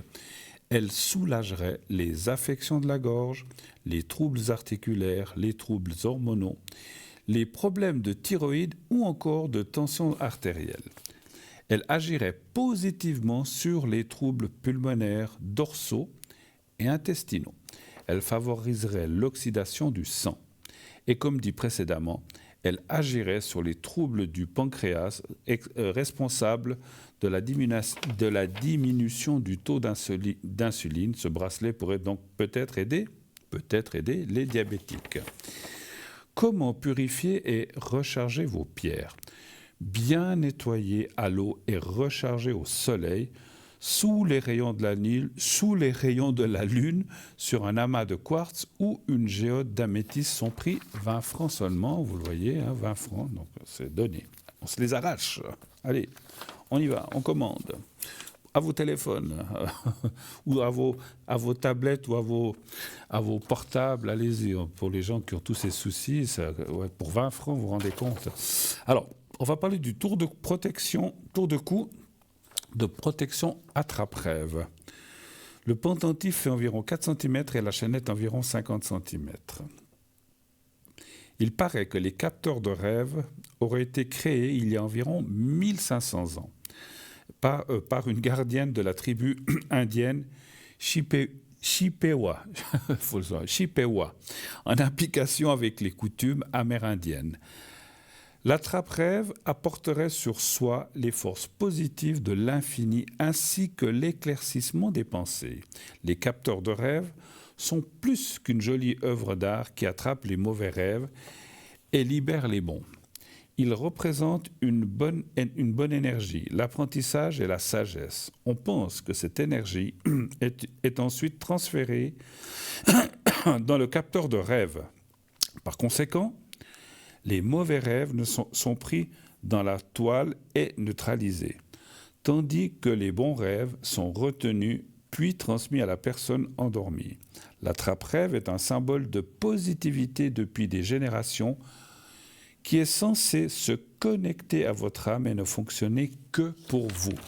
elle soulagerait les affections de la gorge, les troubles articulaires, les troubles hormonaux, les problèmes de thyroïde ou encore de tension artérielle. Elle agirait positivement sur les troubles pulmonaires, dorsaux et intestinaux. Elle favoriserait l'oxydation du sang. Et comme dit précédemment, elle agirait sur les troubles du pancréas responsables de la diminution du taux d'insuline. Ce bracelet pourrait donc peut-être aider les diabétiques. Comment purifier et recharger vos pierres? Bien nettoyer à l'eau et recharger au soleil, sous les rayons de la lune, sur un amas de quartz ou une géode d'améthyste sont prix 20 francs seulement. Vous le voyez, 20 francs, donc c'est donné. On se les arrache. Allez, on y va, on commande. À vos téléphones, ou à vos tablettes, ou à vos portables, allez-y. Pour les gens qui ont tous ces soucis, pour 20 francs, vous vous rendez compte. Alors, on va parler du tour de cou de protection attrape-rêve. Le pendentif fait environ 4 cm et la chaînette environ 50 cm. Il paraît que les capteurs de rêve auraient été créés il y a environ 1500 ans par une gardienne de la tribu indienne Chippewa, en application avec les coutumes amérindiennes. L'attrape-rêve apporterait sur soi les forces positives de l'infini ainsi que l'éclaircissement des pensées. Les capteurs de rêve sont plus qu'une jolie œuvre d'art qui attrape les mauvais rêves et libère les bons. Ils représentent une bonne énergie, l'apprentissage et la sagesse. On pense que cette énergie est ensuite transférée dans le capteur de rêve. Par conséquent, les mauvais rêves sont pris dans la toile et neutralisés, tandis que les bons rêves sont retenus puis transmis à la personne endormie. L'attrape-rêve est un symbole de positivité depuis des générations qui est censé se connecter à votre âme et ne fonctionner que pour vous.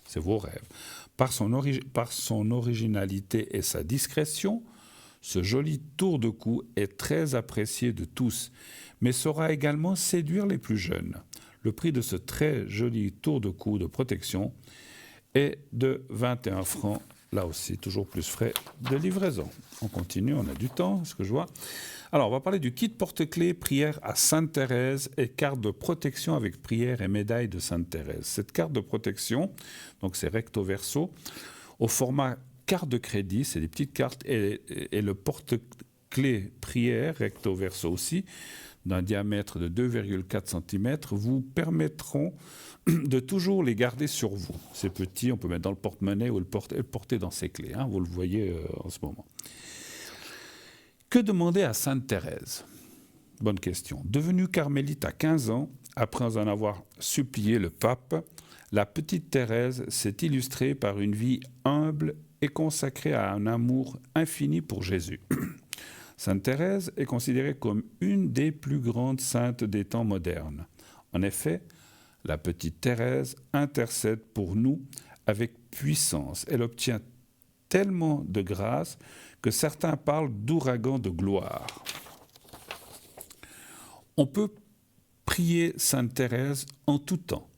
C'est vos rêves. Par son originalité et sa discrétion, ce joli tour de cou est très apprécié de tous, mais saura également séduire les plus jeunes. Le prix de ce très joli tour de cou de protection est de 21 francs, là aussi, toujours plus frais de livraison. On continue, on a du temps, ce que je vois. Alors, on va parler du kit porte-clés prière à Sainte-Thérèse et carte de protection avec prière et médaille de Sainte-Thérèse. Cette carte de protection, donc c'est recto verso, au format carte de crédit, c'est des petites cartes, et le porte-clés prière, recto verso aussi, d'un diamètre de 2,4 cm, vous permettront de toujours les garder sur vous. C'est petit, on peut mettre dans le porte-monnaie ou le porter dans ses clés. Vous le voyez en ce moment. Que demander à Sainte-Thérèse? Bonne question. Devenue carmélite à 15 ans, après en avoir supplié le pape, la petite Thérèse s'est illustrée par une vie humble et consacrée à un amour infini pour Jésus. Sainte Thérèse est considérée comme une des plus grandes saintes des temps modernes. En effet, la petite Thérèse intercède pour nous avec puissance. Elle obtient tellement de grâce que certains parlent d'ouragan de gloire. On peut prier Sainte Thérèse en tout temps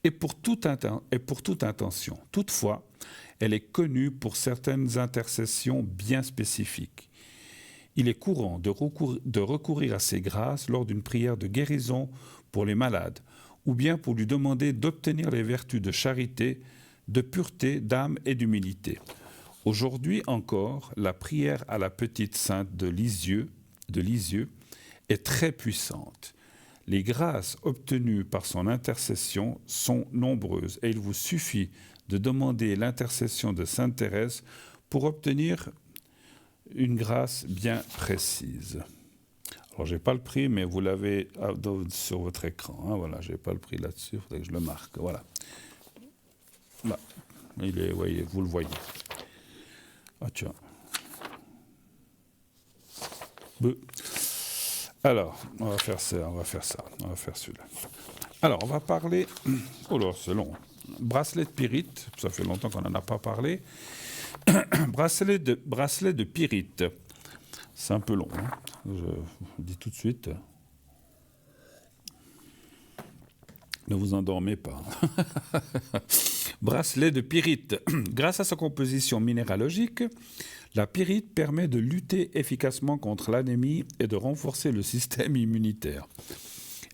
et pour toute intention. Toutefois, elle est connue pour certaines intercessions bien spécifiques. Il est courant de recourir à ses grâces lors d'une prière de guérison pour les malades, ou bien pour lui demander d'obtenir les vertus de charité, de pureté d'âme et d'humilité. Aujourd'hui encore, la prière à la petite sainte de Lisieux est très puissante. Les grâces obtenues par son intercession sont nombreuses et il vous suffit de demander l'intercession de Sainte Thérèse pour obtenir une grâce bien précise. Alors, je n'ai pas le prix, mais vous l'avez sur votre écran. Hein, voilà, je n'ai pas le prix là-dessus, il faudrait que je le marque. Voilà. Là, voyez, vous le voyez. Ah, tiens. Alors, on va faire celui-là. Alors, on va parler... Oh là, c'est long. Bracelet de pyrite, ça fait longtemps qu'on n'en a pas parlé. bracelet de pyrite. C'est un peu long, hein. Je vous dis tout de suite. Ne vous endormez pas. Bracelet de pyrite. Grâce à sa composition minéralogique, la pyrite permet de lutter efficacement contre l'anémie et de renforcer le système immunitaire.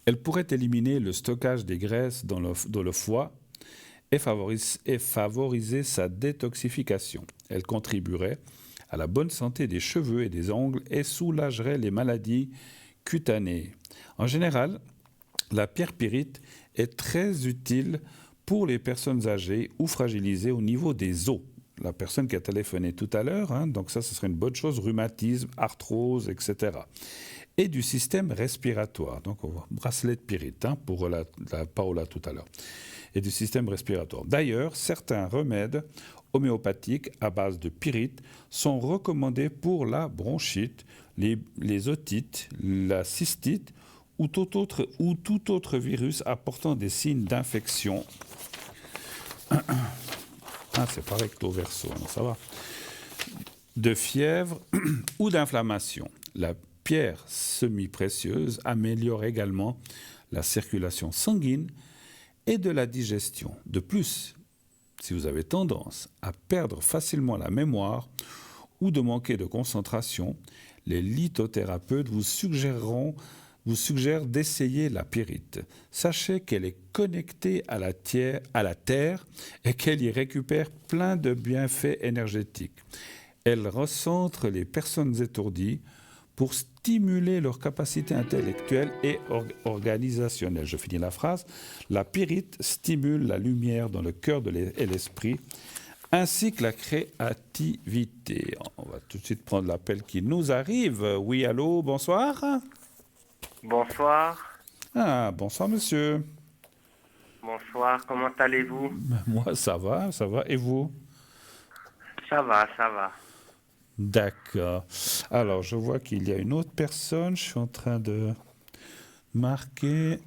Elle pourrait éliminer le stockage des graisses dans le foie et favoriser sa détoxification. Elle contribuerait à la bonne santé des cheveux et des ongles et soulagerait les maladies cutanées. En général, la pierre pyrite est très utile pour les personnes âgées ou fragilisées au niveau des os. La personne qui a téléphoné tout à l'heure, hein, donc ça, ce serait une bonne chose, rhumatisme, arthrose, etc. Et du système respiratoire, donc on voit bracelet de pyrite, hein, pour la Paola tout à l'heure, et du système respiratoire. D'ailleurs, certains remèdes homéopathiques à base de pyrite sont recommandés pour la bronchite, les otites, la cystite ou tout autre virus apportant des signes d'infection. Ah, c'est pas recto verso, non, ça va. De fièvre ou d'inflammation. La pierre semi-précieuse améliore également la circulation sanguine et de la digestion. De plus, si vous avez tendance à perdre facilement la mémoire ou de manquer de concentration, les lithothérapeutes vous suggèrent d'essayer la pyrite. Sachez qu'elle est connectée à la terre et qu'elle y récupère plein de bienfaits énergétiques. Elle recentre les personnes étourdies pour stimuler leur capacité intellectuelle et organisationnelle. Je finis la phrase. La pyrite stimule la lumière dans le cœur et l'esprit, ainsi que la créativité. On va tout de suite prendre l'appel qui nous arrive. Oui, allô, bonsoir.
Bonsoir.
Ah, bonsoir, monsieur.
Bonsoir, comment allez-vous?
Moi, ça va. Et vous?
Ça va.
D'accord. Alors, je vois qu'il y a une autre personne. Je suis en train de marquer.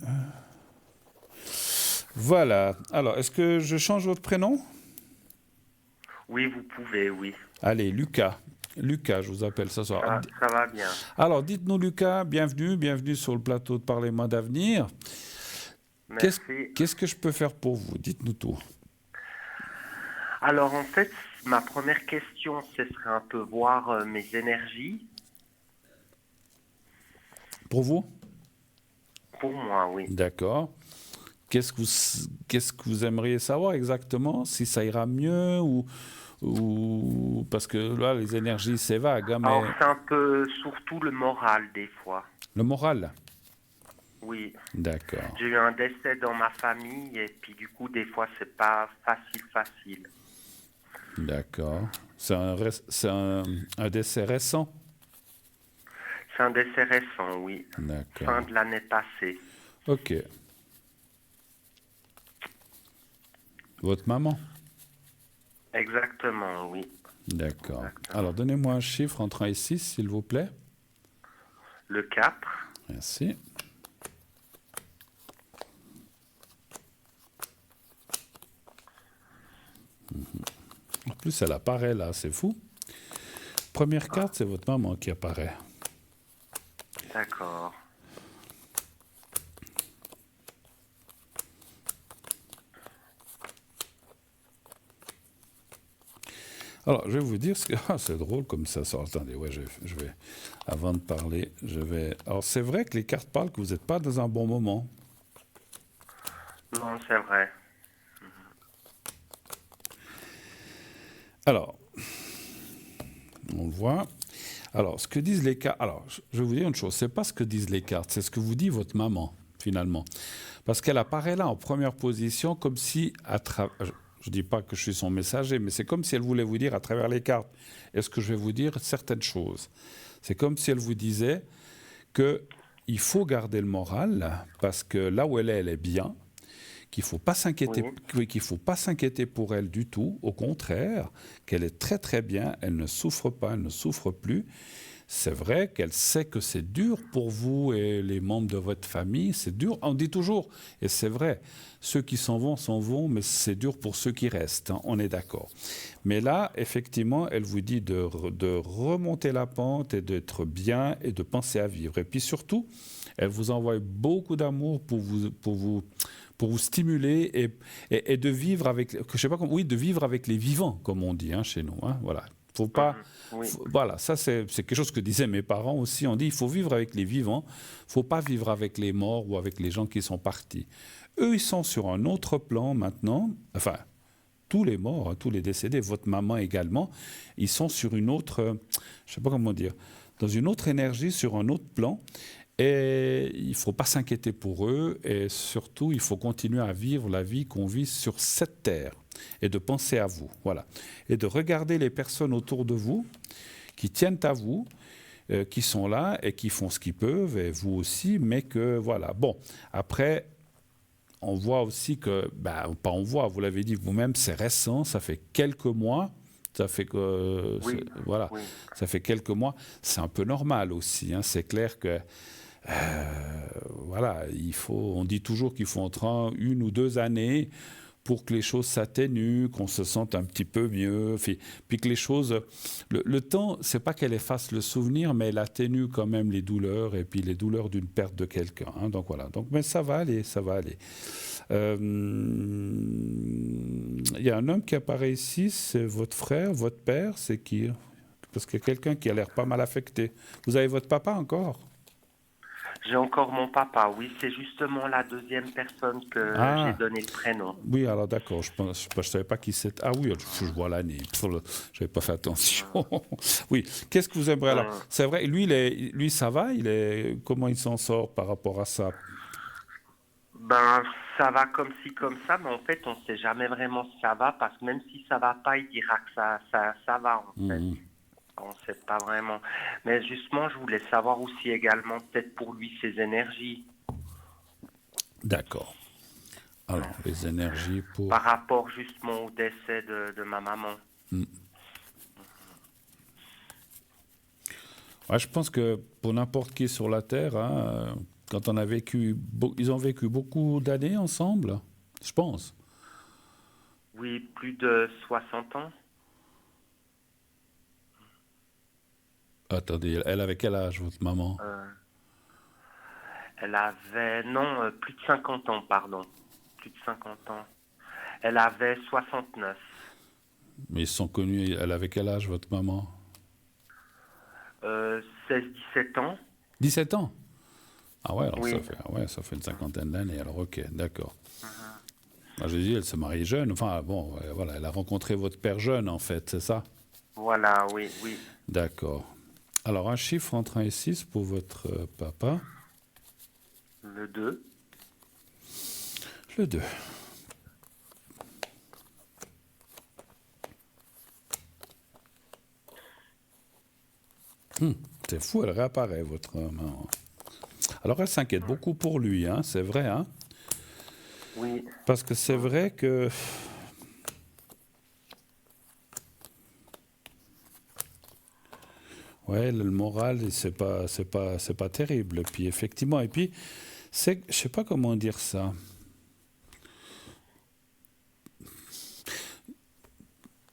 Voilà. Alors, est-ce que je change votre prénom?
Oui, vous pouvez, oui.
Allez, Lucas. Lucas, je vous appelle ce soir.
Ça va bien.
Alors, dites-nous, Lucas, bienvenue sur le plateau de Parlez-moi d'avenir.
Merci.
Qu'est-ce que je peux faire pour vous? Dites-nous tout.
Alors, en fait, ma première question, ce serait un peu voir mes énergies.
Pour vous?
Pour moi, oui.
D'accord. Qu'est-ce que vous aimeriez savoir exactement? Si ça ira mieux ou parce que là, les énergies, c'est vague. Hein, mais...
Alors, c'est un peu surtout le moral, des fois.
Le moral?
Oui.
D'accord.
J'ai eu un décès dans ma famille et puis du coup, des fois, c'est pas facile.
D'accord. C'est un décès récent?
C'est un décès récent, oui.
D'accord.
Fin de l'année passée.
Ok. Votre maman?
Exactement, oui.
D'accord. Alors, donnez-moi un chiffre entre 1 et 6, s'il vous plaît.
Le 4.
Merci. En plus, elle apparaît là, c'est fou. Première carte, c'est votre maman qui apparaît.
D'accord.
Alors, je vais vous dire ce que... Ah, c'est drôle comme ça sort. Attendez, ouais, je vais... Avant de parler, je vais... Alors, c'est vrai que les cartes parlent que vous n'êtes pas dans un bon moment.
Non, c'est vrai.
Alors, on le voit. Alors, ce que disent les cartes... Alors, je vais vous dire une chose. Ce n'est pas ce que disent les cartes, c'est ce que vous dit votre maman, finalement. Parce qu'elle apparaît là en première position comme si... Je ne dis pas que je suis son messager, mais c'est comme si elle voulait vous dire à travers les cartes. Est-ce que je vais vous dire certaines choses? C'est comme si elle vous disait qu'il faut garder le moral, parce que là où elle est bien, qu'il ne faut pas s'inquiéter, qu'il faut pas s'inquiéter pour elle du tout, au contraire, qu'elle est très très bien, elle ne souffre pas, elle ne souffre plus. C'est vrai qu'elle sait que c'est dur pour vous et les membres de votre famille, c'est dur, on dit toujours, et c'est vrai, ceux qui s'en vont, mais c'est dur pour ceux qui restent, hein, on est d'accord. Mais là, effectivement, elle vous dit de remonter la pente et d'être bien et de penser à vivre. Et puis surtout, elle vous envoie beaucoup d'amour pour vous stimuler et de vivre avec, je sais pas comment, oui, de vivre avec les vivants, comme on dit, hein, chez nous, hein, voilà. Faut pas, voilà, ça c'est quelque chose que disaient mes parents aussi. On dit il faut vivre avec les vivants, faut pas vivre avec les morts ou avec les gens qui sont partis. Eux, ils sont sur un autre plan maintenant. Enfin, tous les morts, hein, tous les décédés, votre maman également, ils sont sur une autre, je sais pas comment dire, dans une autre énergie, sur un autre plan. Et il ne faut pas s'inquiéter pour eux et surtout, il faut continuer à vivre la vie qu'on vit sur cette terre et de penser à vous, voilà. Et de regarder les personnes autour de vous qui tiennent à vous, qui sont là et qui font ce qu'ils peuvent, et vous aussi, mais que voilà. Bon, après, on voit aussi que, pas on voit, vous l'avez dit vous-même, c'est récent, ça fait quelques mois. Ça fait que, voilà, ça fait quelques mois. C'est un peu normal aussi, hein, c'est clair que voilà, on dit toujours qu'il faut entre 1 ou 2 années pour que les choses s'atténuent, qu'on se sente un petit peu mieux, puis que les choses... Le temps, c'est pas qu'elle efface le souvenir, mais elle atténue quand même les douleurs, et puis les douleurs d'une perte de quelqu'un. Hein, donc voilà, mais ça va aller, ça va aller. Il y a un homme qui apparaît ici, c'est votre frère, votre père, c'est qui? Parce qu'il y a quelqu'un qui a l'air pas mal affecté. Vous avez votre papa encore?
J'ai encore mon papa, oui, c'est justement la deuxième personne que j'ai donné le prénom.
Oui, alors d'accord, je ne savais pas qui c'était. Ah oui, je vois l'année, je n'avais pas fait attention. Oui, qu'est-ce que vous aimeriez alors? C'est vrai, lui ça va, comment il s'en sort par rapport à ça?
Ben, ça va comme ci, comme ça, mais en fait, on ne sait jamais vraiment si ça va, parce que même si ça ne va pas, il dira que ça va, en fait. On ne sait pas vraiment. Mais justement, je voulais savoir aussi également, peut-être pour lui, ses énergies.
D'accord. Alors, les énergies pour...
Par rapport justement au décès de ma maman.
Ouais, je pense que pour n'importe qui sur la Terre, hein, quand on a vécu... Ils ont vécu beaucoup d'années ensemble, je pense.
Oui, plus de 60 ans.
Attendez, elle avait quel âge, votre maman?
Elle avait... Non, plus de 50 ans, pardon. Plus de 50 ans. Elle avait 69.
Mais ils se sont connus, elle avait quel âge, votre maman?
16-17 ans.
17 ans? Ah ouais, alors
oui.
ça fait une cinquantaine d'années, alors ok, d'accord. Moi, j'ai dit, elle se marie jeune, enfin bon, voilà, elle a rencontré votre père jeune, en fait, c'est ça?
Voilà, oui.
D'accord. Alors, un chiffre entre 1 et 6 pour votre papa.
Le 2.
Le 2. C'est fou, elle réapparaît, votre maman. Alors, elle s'inquiète beaucoup pour lui, hein, c'est vrai, hein?
Oui.
Parce que c'est vrai que... Ouais, le moral, c'est pas terrible. Et puis, effectivement, je sais pas comment dire ça.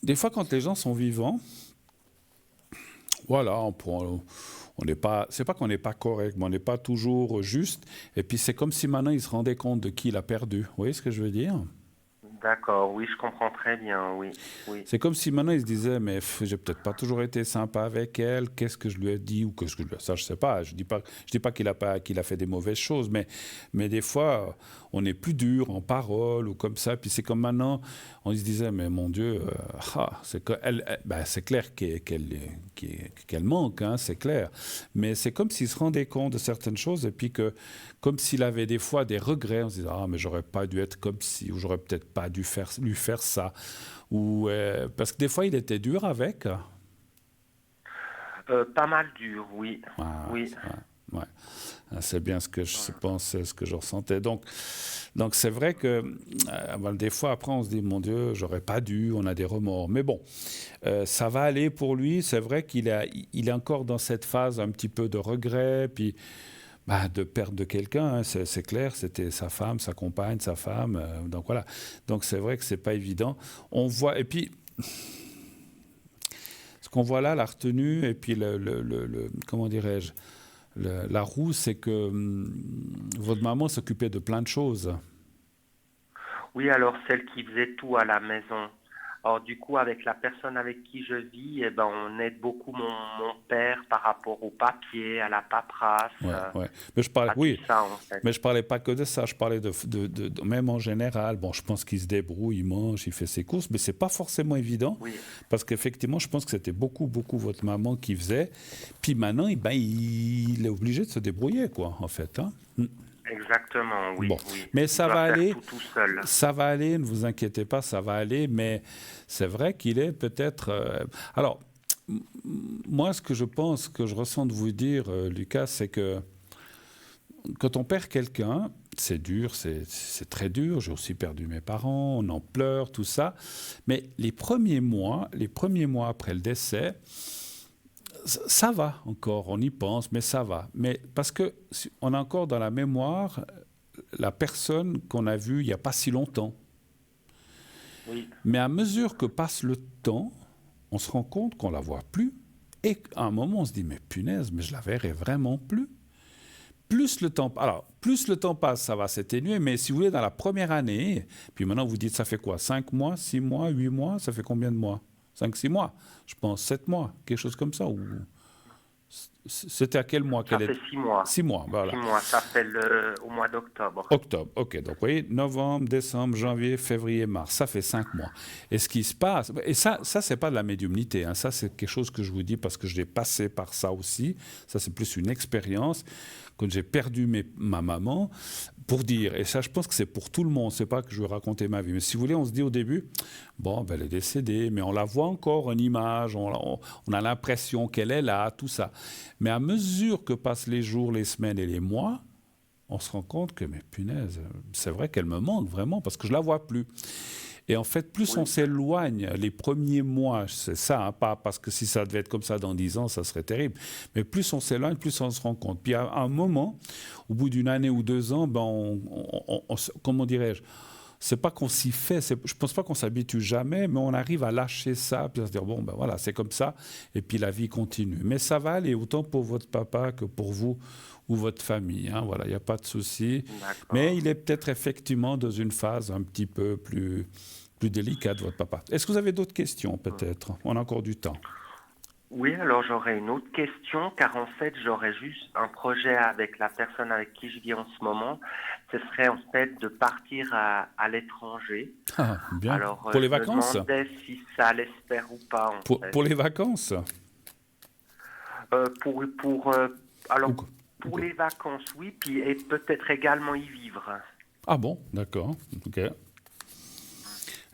Des fois, quand les gens sont vivants, voilà, on n'est pas, c'est pas qu'on n'est pas correct, mais on n'est pas toujours juste. Et puis, c'est comme si maintenant, il se rendait compte de qui il a perdu. Vous voyez ce que je veux dire?
D'accord, oui, je comprends très bien, oui, oui.
C'est comme si maintenant il se disait, mais j'ai peut-être pas toujours été sympa avec elle, qu'est-ce que je lui ai dit ou qu'est-ce que je lui ai... Ça, je sais pas, je dis pas qu'il a fait des mauvaises choses, mais des fois, on est plus dur en parole ou comme ça, puis c'est comme maintenant, on se disait, mais mon Dieu, c'est clair qu'elle manque, hein, c'est clair, mais c'est comme s'il se rendait compte de certaines choses et puis que, comme s'il avait des fois des regrets, on se disait, ah, mais j'aurais pas dû être comme ci, ou j'aurais peut-être pas dû lui faire ça. Ou, parce que des fois, il était dur avec.
Pas mal dur, oui.
Ah,
Oui.
ouais. C'est bien ce que je pensais, ce que je ressentais. Donc c'est vrai que des fois, après, on se dit, mon Dieu, j'aurais pas dû, on a des remords. Mais bon, ça va aller pour lui. C'est vrai qu'il est encore dans cette phase un petit peu de regret, puis de perte de quelqu'un, hein, c'est clair, c'était sa femme, sa compagne, sa femme, donc voilà. Donc c'est vrai que c'est pas évident. On voit, et puis, ce qu'on voit là, la retenue, et puis comment dirais-je, la roue, c'est que votre maman s'occupait de plein de choses.
Oui, alors celle qui faisait tout à la maison. Alors du coup, avec la personne avec qui je vis, on aide beaucoup mon père par rapport au papier, à la paperasse,
Ouais. Mais je parlais,
à tout ça en fait.
Mais je parlais pas que de ça. Je parlais de même en général. Bon, je pense qu'il se débrouille, il mange, il fait ses courses, mais c'est pas forcément évident.
Oui.
Parce qu'effectivement, je pense que c'était beaucoup votre maman qui faisait. Puis maintenant, il est obligé de se débrouiller, quoi, en fait. Hein.
Exactement, oui.
Bon.
Oui.
Mais ça va aller.
Tout seul.
Ça va aller, ne vous inquiétez pas, ça va aller. Mais c'est vrai qu'il est peut-être. Alors, moi, ce que je pense, que je ressens de vous dire, Lucas, c'est que quand on perd quelqu'un, c'est dur, c'est très dur. J'ai aussi perdu mes parents, on en pleure, tout ça. Mais les premiers mois après le décès, ça va encore, on y pense, mais ça va. Mais parce que on a encore dans la mémoire la personne qu'on a vue il n'y a pas si longtemps.
Oui.
Mais à mesure que passe le temps, on se rend compte qu'on ne la voit plus. Et à un moment, on se dit, mais punaise, mais je la verrai vraiment plus. Plus le temps passe, ça va s'atténuer, mais si vous voulez, dans la première année, puis maintenant vous dites, ça fait quoi, 5 mois, 6 mois, 8 mois, ça fait combien de mois? 5, 6 mois, je pense 7 mois, quelque chose comme ça. Ou... C'était à quel mois qu'elle est?
Ça fait 6 mois.
6 mois, voilà.
6 mois, ça fait au mois d'octobre.
Octobre, ok. Donc, vous voyez, novembre, décembre, janvier, février, mars, ça fait 5 mois. Et ce qui se passe, et ça c'est pas de la médiumnité, hein, ça, c'est quelque chose que je vous dis parce que j'ai passé par ça aussi. Ça, c'est plus une expérience. Quand j'ai perdu ma maman, pour dire, et ça, je pense que c'est pour tout le monde, c'est pas que je veux raconter ma vie, mais si vous voulez, on se dit au début, bon, elle est décédée, mais on la voit encore en image, on a l'impression qu'elle est là, tout ça. Mais à mesure que passent les jours, les semaines et les mois, on se rend compte que, mais punaise, c'est vrai qu'elle me manque vraiment, parce que je la vois plus. Et en fait, plus on s'éloigne, les premiers mois, c'est ça, hein, pas parce que si ça devait être comme ça dans 10 ans, ça serait terrible. Mais plus on s'éloigne, plus on se rend compte. Puis à un moment, au bout d'une année ou 2 ans, comment dirais-je, c'est pas qu'on s'y fait, je pense pas qu'on s'habitue jamais, mais on arrive à lâcher ça, puis à se dire, bon, ben voilà, c'est comme ça, et puis la vie continue. Mais ça va aller autant pour votre papa que pour vous ou votre famille, hein, voilà, il n'y a pas de souci. Mais il est peut-être effectivement dans une phase un petit peu plus délicate, votre papa. Est-ce que vous avez d'autres questions, peut-être? On a encore du temps.
Oui, alors j'aurais une autre question, car en fait, j'aurais juste un projet avec la personne avec qui je vis en ce moment. Ce serait en fait de partir à l'étranger.
Ah, bien.
Alors,
pour les vacances?
Je me demandais si ça allait se faire ou pas.
Pour les vacances?
Pour les vacances, oui, puis et peut-être également y vivre.
Ah bon, d'accord, ok.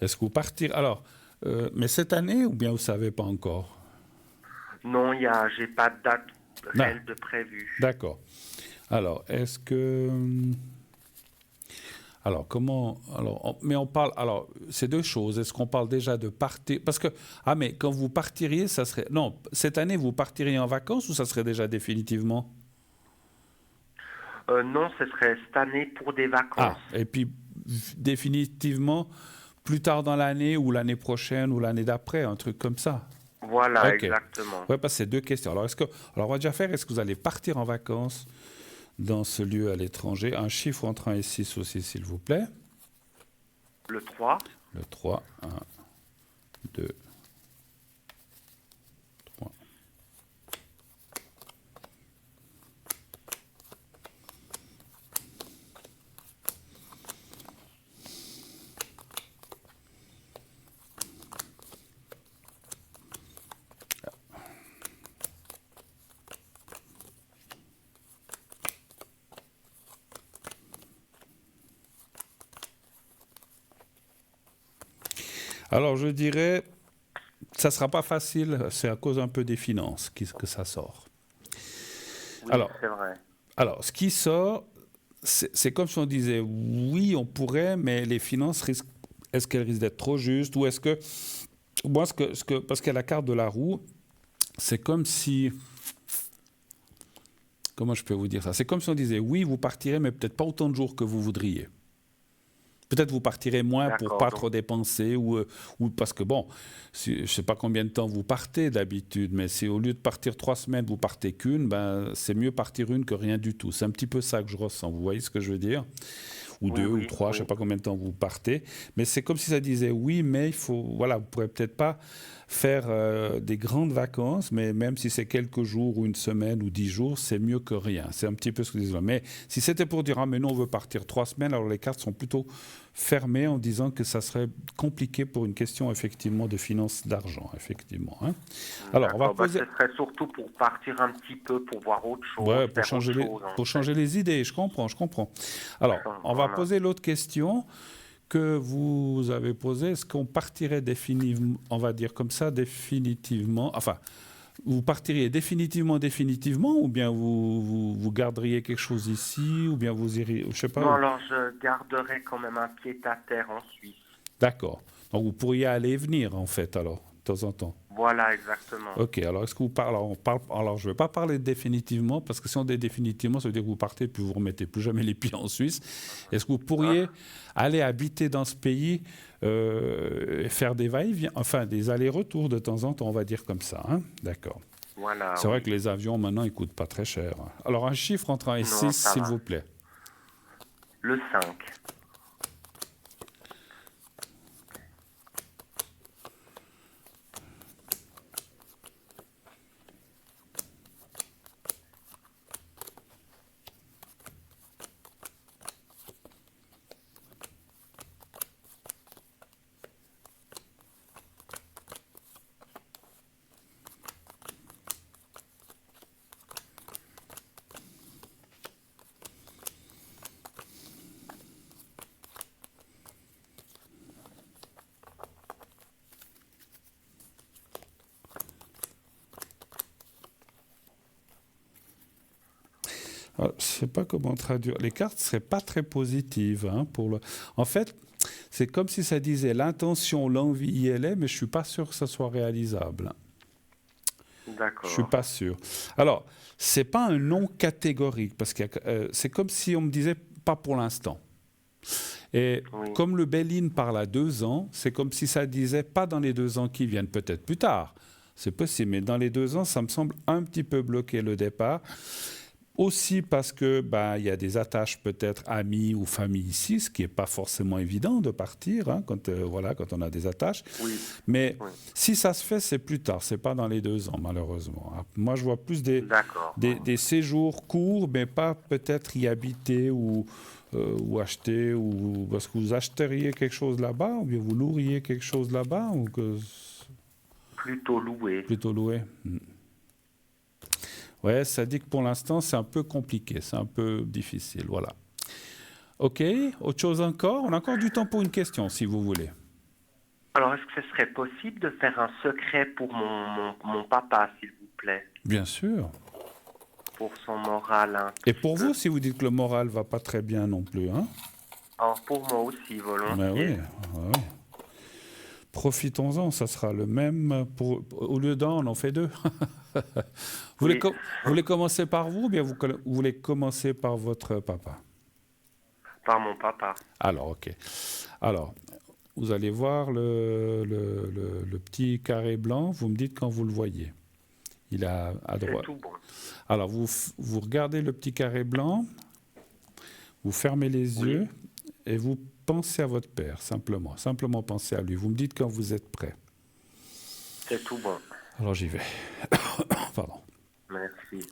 Est-ce que vous partirez... Alors, mais cette année ou bien vous ne savez pas encore?
Non, j'ai pas de date réelle de prévue.
D'accord. Alors, est-ce que... Alors, comment... Alors, mais on parle... Alors, c'est 2 choses. Est-ce qu'on parle déjà de partir... Parce que... Ah, mais quand vous partiriez, ça serait... Non, cette année, vous partiriez en vacances ou ça serait déjà définitivement?
Non, ce serait cette année pour des vacances.
Ah, et puis définitivement plus tard dans l'année ou l'année prochaine ou l'année d'après, un truc comme ça.
Voilà, okay. Exactement.
Oui, parce que c'est 2 questions. Alors, on va déjà faire, est-ce que vous allez partir en vacances dans ce lieu à l'étranger? Un chiffre entre 1 et 6 aussi, s'il vous plaît.
Le 3.
Le 3, 1, 2, 3. Alors, je dirais, ça ne sera pas facile, c'est à cause un peu des finances que ça sort.
Oui,
Alors,
c'est vrai.
Alors, ce qui sort, c'est comme si on disait, oui, on pourrait, mais les finances, est-ce qu'elles risquent d'être trop justes ou est-ce que... Moi, parce qu'il y a la carte de la roue, c'est comme si... Comment je peux vous dire ça? C'est comme si on disait, oui, vous partirez, mais peut-être pas autant de jours que vous voudriez. Peut-être vous partirez moins pour
D'accord,
pas
donc-
trop dépenser ou parce que bon, je ne sais pas combien de temps vous partez d'habitude, mais si au lieu de partir 3 semaines, vous partez qu'une, ben, c'est mieux partir une que rien du tout. C'est un petit peu ça que je ressens. Vous voyez ce que je veux dire? Ou
Oui,
2 ou
oui,
3, je ne
oui.
sais pas combien de temps vous partez. Mais c'est comme si ça disait oui, mais il faut, voilà, vous ne pourrez peut-être pas faire des grandes vacances, mais même si c'est quelques jours ou une semaine ou 10 jours, c'est mieux que rien. C'est un petit peu ce que je disais. Mais si c'était pour dire, ah mais non, on veut partir 3 semaines, alors les cartes sont plutôt fermées en disant que ça serait compliqué pour une question effectivement de finances, d'argent, effectivement. Hein. Alors, on va
D'accord, bah,
poser...
ce serait surtout pour partir un petit peu, pour voir autre chose,
Ouais,
faire autre chose. En
pour
fait.
changer les idées, je comprends, je comprends. Alors, on va
Voilà.
poser l'autre question que vous avez posée. Est-ce qu'on partirait définitivement, on va dire comme ça, définitivement, enfin, vous partiriez définitivement, ou bien vous garderiez quelque chose ici, ou bien vous iriez, je sais pas.
Non, alors je garderai quand même un pied à terre en Suisse.
D'accord. Donc vous pourriez aller et venir, en fait, alors, de temps en temps.
Voilà, exactement.
Ok, alors est-ce que vous parlez, alors je ne vais pas parler définitivement, parce que si on dit définitivement, ça veut dire que vous partez puis vous ne remettez plus jamais les pieds en Suisse. Est-ce que vous pourriez aller habiter dans ce pays et faire des va-et-vient, enfin des allers-retours de temps en temps, on va dire comme ça, hein? D'accord.
Voilà.
C'est vrai que les avions maintenant, ils ne coûtent pas très cher. Alors un chiffre entre 1 et
Non,
6,
ça
s'il
va.
vous plaît.
Le 5.
Alors, je ne sais pas comment traduire. Les cartes ne seraient pas très positives. Hein, En fait, c'est comme si ça disait l'intention, l'envie y elle est, mais je ne suis pas sûr que ça soit réalisable. Je ne
D'accord.
suis pas sûr. Alors, ce n'est pas un non catégorique, parce que c'est comme si on me disait pas pour l'instant. Et
Oui.
comme le Béline parle à 2 ans, c'est comme si ça disait pas dans les 2 ans qui viennent, peut-être plus tard. C'est possible, mais dans les 2 ans, ça me semble un petit peu bloqué le départ. Aussi parce que il y a des attaches peut-être amis ou famille ici, ce qui n'est pas forcément évident de partir hein, quand on a des attaches.
Oui.
Mais
Oui.
si ça se fait, c'est plus tard, c'est pas dans les 2 ans malheureusement. Moi, je vois plus
D'accord.
des séjours courts, mais pas peut-être y habiter ou acheter ou parce que vous achèteriez quelque chose là-bas ou bien vous loueriez quelque chose là-bas ou que
Plutôt loué.
plutôt louer. Ouais, ça dit que pour l'instant, c'est un peu compliqué, c'est un peu difficile, voilà. OK, autre chose encore? On a encore du temps pour une question, si vous voulez.
Alors, est-ce que ce serait possible de faire un secret pour mon papa, s'il vous plaît?
Bien sûr.
Pour son moral. Hein,
Et pour vous, si vous dites que le moral va pas très bien non plus, hein?
Alors, pour moi aussi, volontiers.
Ben oui, ouais. Profitons-en, ça sera le même. Au lieu d'un, on en fait 2. Vous voulez commencer par vous ou bien vous voulez commencer par votre papa?
Par mon papa.
Alors, OK. Alors, vous allez voir le petit carré blanc. Vous me dites quand vous le voyez. Il est à droite.
C'est tout bon.
Alors, vous regardez le petit carré blanc. Vous fermez les
Oui.
yeux et vous pensez à votre père, simplement. Simplement pensez à lui. Vous me dites quand vous êtes prêt.
C'est tout bon.
Alors j'y vais. Pardon.
Merci.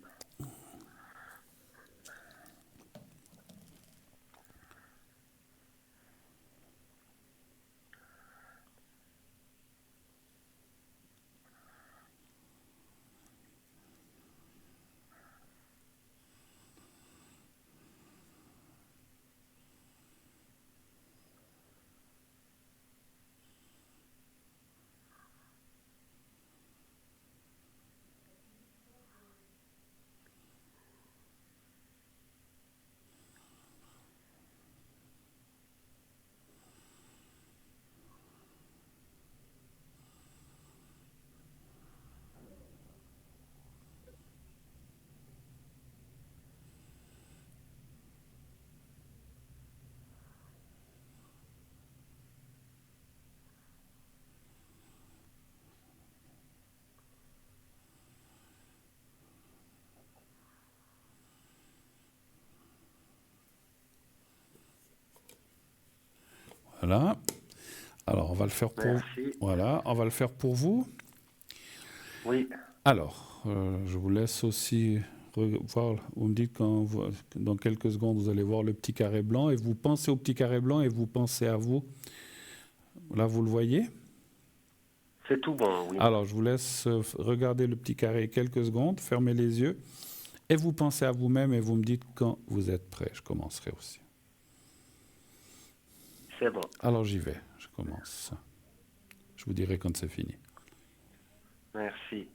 Voilà. Alors, on va le faire pour...
Merci.
Voilà, on va le faire pour vous.
Oui.
Alors, je vous laisse aussi voir. Vous me dites dans quelques secondes, vous allez voir le petit carré blanc et vous pensez au petit carré blanc et vous pensez à vous. Là, vous le voyez?
C'est tout bon, oui.
Alors, je vous laisse regarder le petit carré quelques secondes, fermez les yeux et vous pensez à vous-même et vous me dites quand vous êtes prêt. Je commencerai aussi.
C'est bon.
Alors, j'y vais. Je commence. Je vous dirai quand c'est fini.
Merci.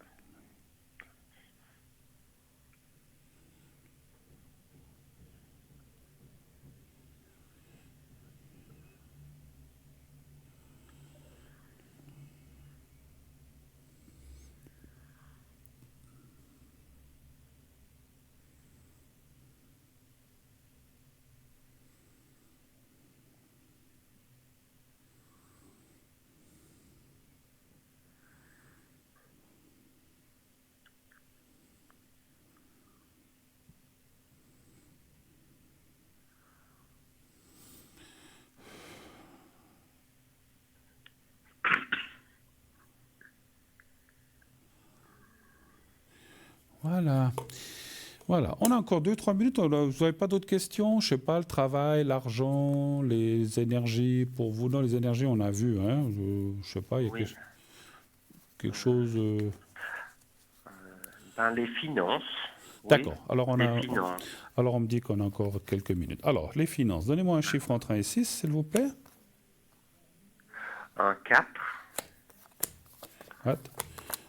Voilà. Voilà. On a encore 2-3 minutes. Vous n'avez pas d'autres questions? Je ne sais pas, le travail, l'argent, les énergies. Pour vous, non, les énergies, on a vu. Hein. Je ne sais pas, il y a
Oui.
quelque chose...
Dans les finances.
D'accord.
Oui.
Alors,
Les finances.
alors, on me dit qu'on a encore quelques minutes. Alors, les finances. Donnez-moi un chiffre entre 1 et 6, s'il vous plaît.
Un 4.
Hâte.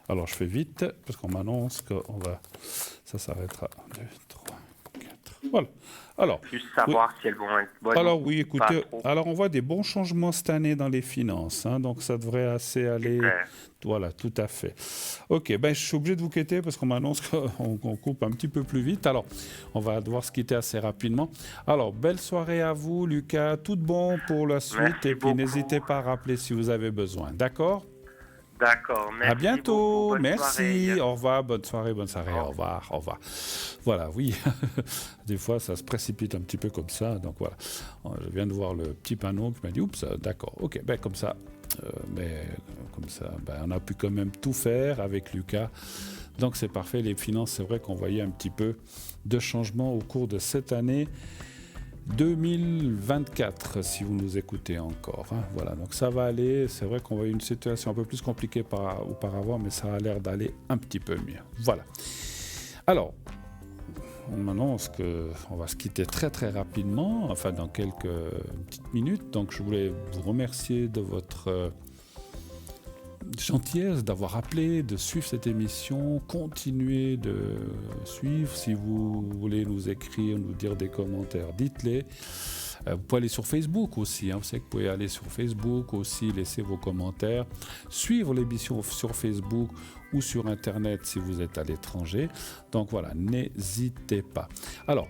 Alors, je fais vite, parce qu'on m'annonce qu'on va... Ça s'arrêtera. 2, 3, 4. Voilà. Alors,
Juste savoir si elles vont être bonnes.
alors oui,
ou
écoutez,
pas trop.
alors on voit des bons changements cette année dans les finances, hein, donc ça devrait assez aller.
Super.
Voilà, tout à fait. Ok, ben je suis obligé de vous quitter parce qu'on m'annonce qu'on coupe un petit peu plus vite. Alors, on va devoir se quitter assez rapidement. Alors, belle soirée à vous, Lucas. Tout de bon pour la suite.
Merci
et puis,
beaucoup.
n'hésitez pas à rappeler si vous avez besoin. D'accord?
D'accord. Merci
À bientôt.
beaucoup. Bonne
Merci.
soirée.
Au revoir. Bonne soirée. Bonne soirée.
Au
Au revoir. Au revoir. Voilà, oui. Des fois, ça se précipite un petit peu comme ça. Donc voilà. Je viens de voir le petit panneau qui m'a dit oups, d'accord. Ok, ben comme ça. On a pu quand même tout faire avec Lucas. Donc c'est parfait. Les finances, c'est vrai qu'on voyait un petit peu de changement au cours de cette année 2024, si vous nous écoutez encore. Hein. Voilà, donc ça va aller. C'est vrai qu'on voyait une situation un peu plus compliquée auparavant, mais ça a l'air d'aller un petit peu mieux. Voilà. Alors, on m'annonce qu'on va se quitter très très rapidement, enfin dans quelques petites minutes. Donc je voulais vous remercier de votre gentillesse, d'avoir appelé, de suivre cette émission. Continuez de suivre. Si vous voulez nous écrire, nous dire des commentaires, dites-les. Vous pouvez aller sur Facebook aussi. Hein. Vous savez que vous pouvez aller sur Facebook aussi, laisser vos commentaires, suivre l'émission sur Facebook ou sur Internet si vous êtes à l'étranger. Donc voilà, n'hésitez pas. Alors,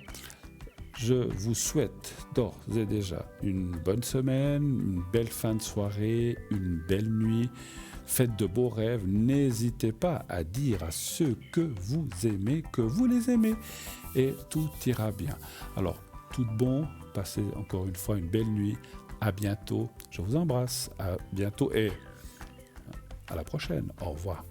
je vous souhaite d'ores et déjà une bonne semaine, une belle fin de soirée, une belle nuit. Faites de beaux rêves. N'hésitez pas à dire à ceux que vous aimez que vous les aimez. Et tout ira bien. Alors, tout bon. Passez encore une fois une belle nuit. À bientôt. Je vous embrasse. À bientôt et à la prochaine. Au revoir.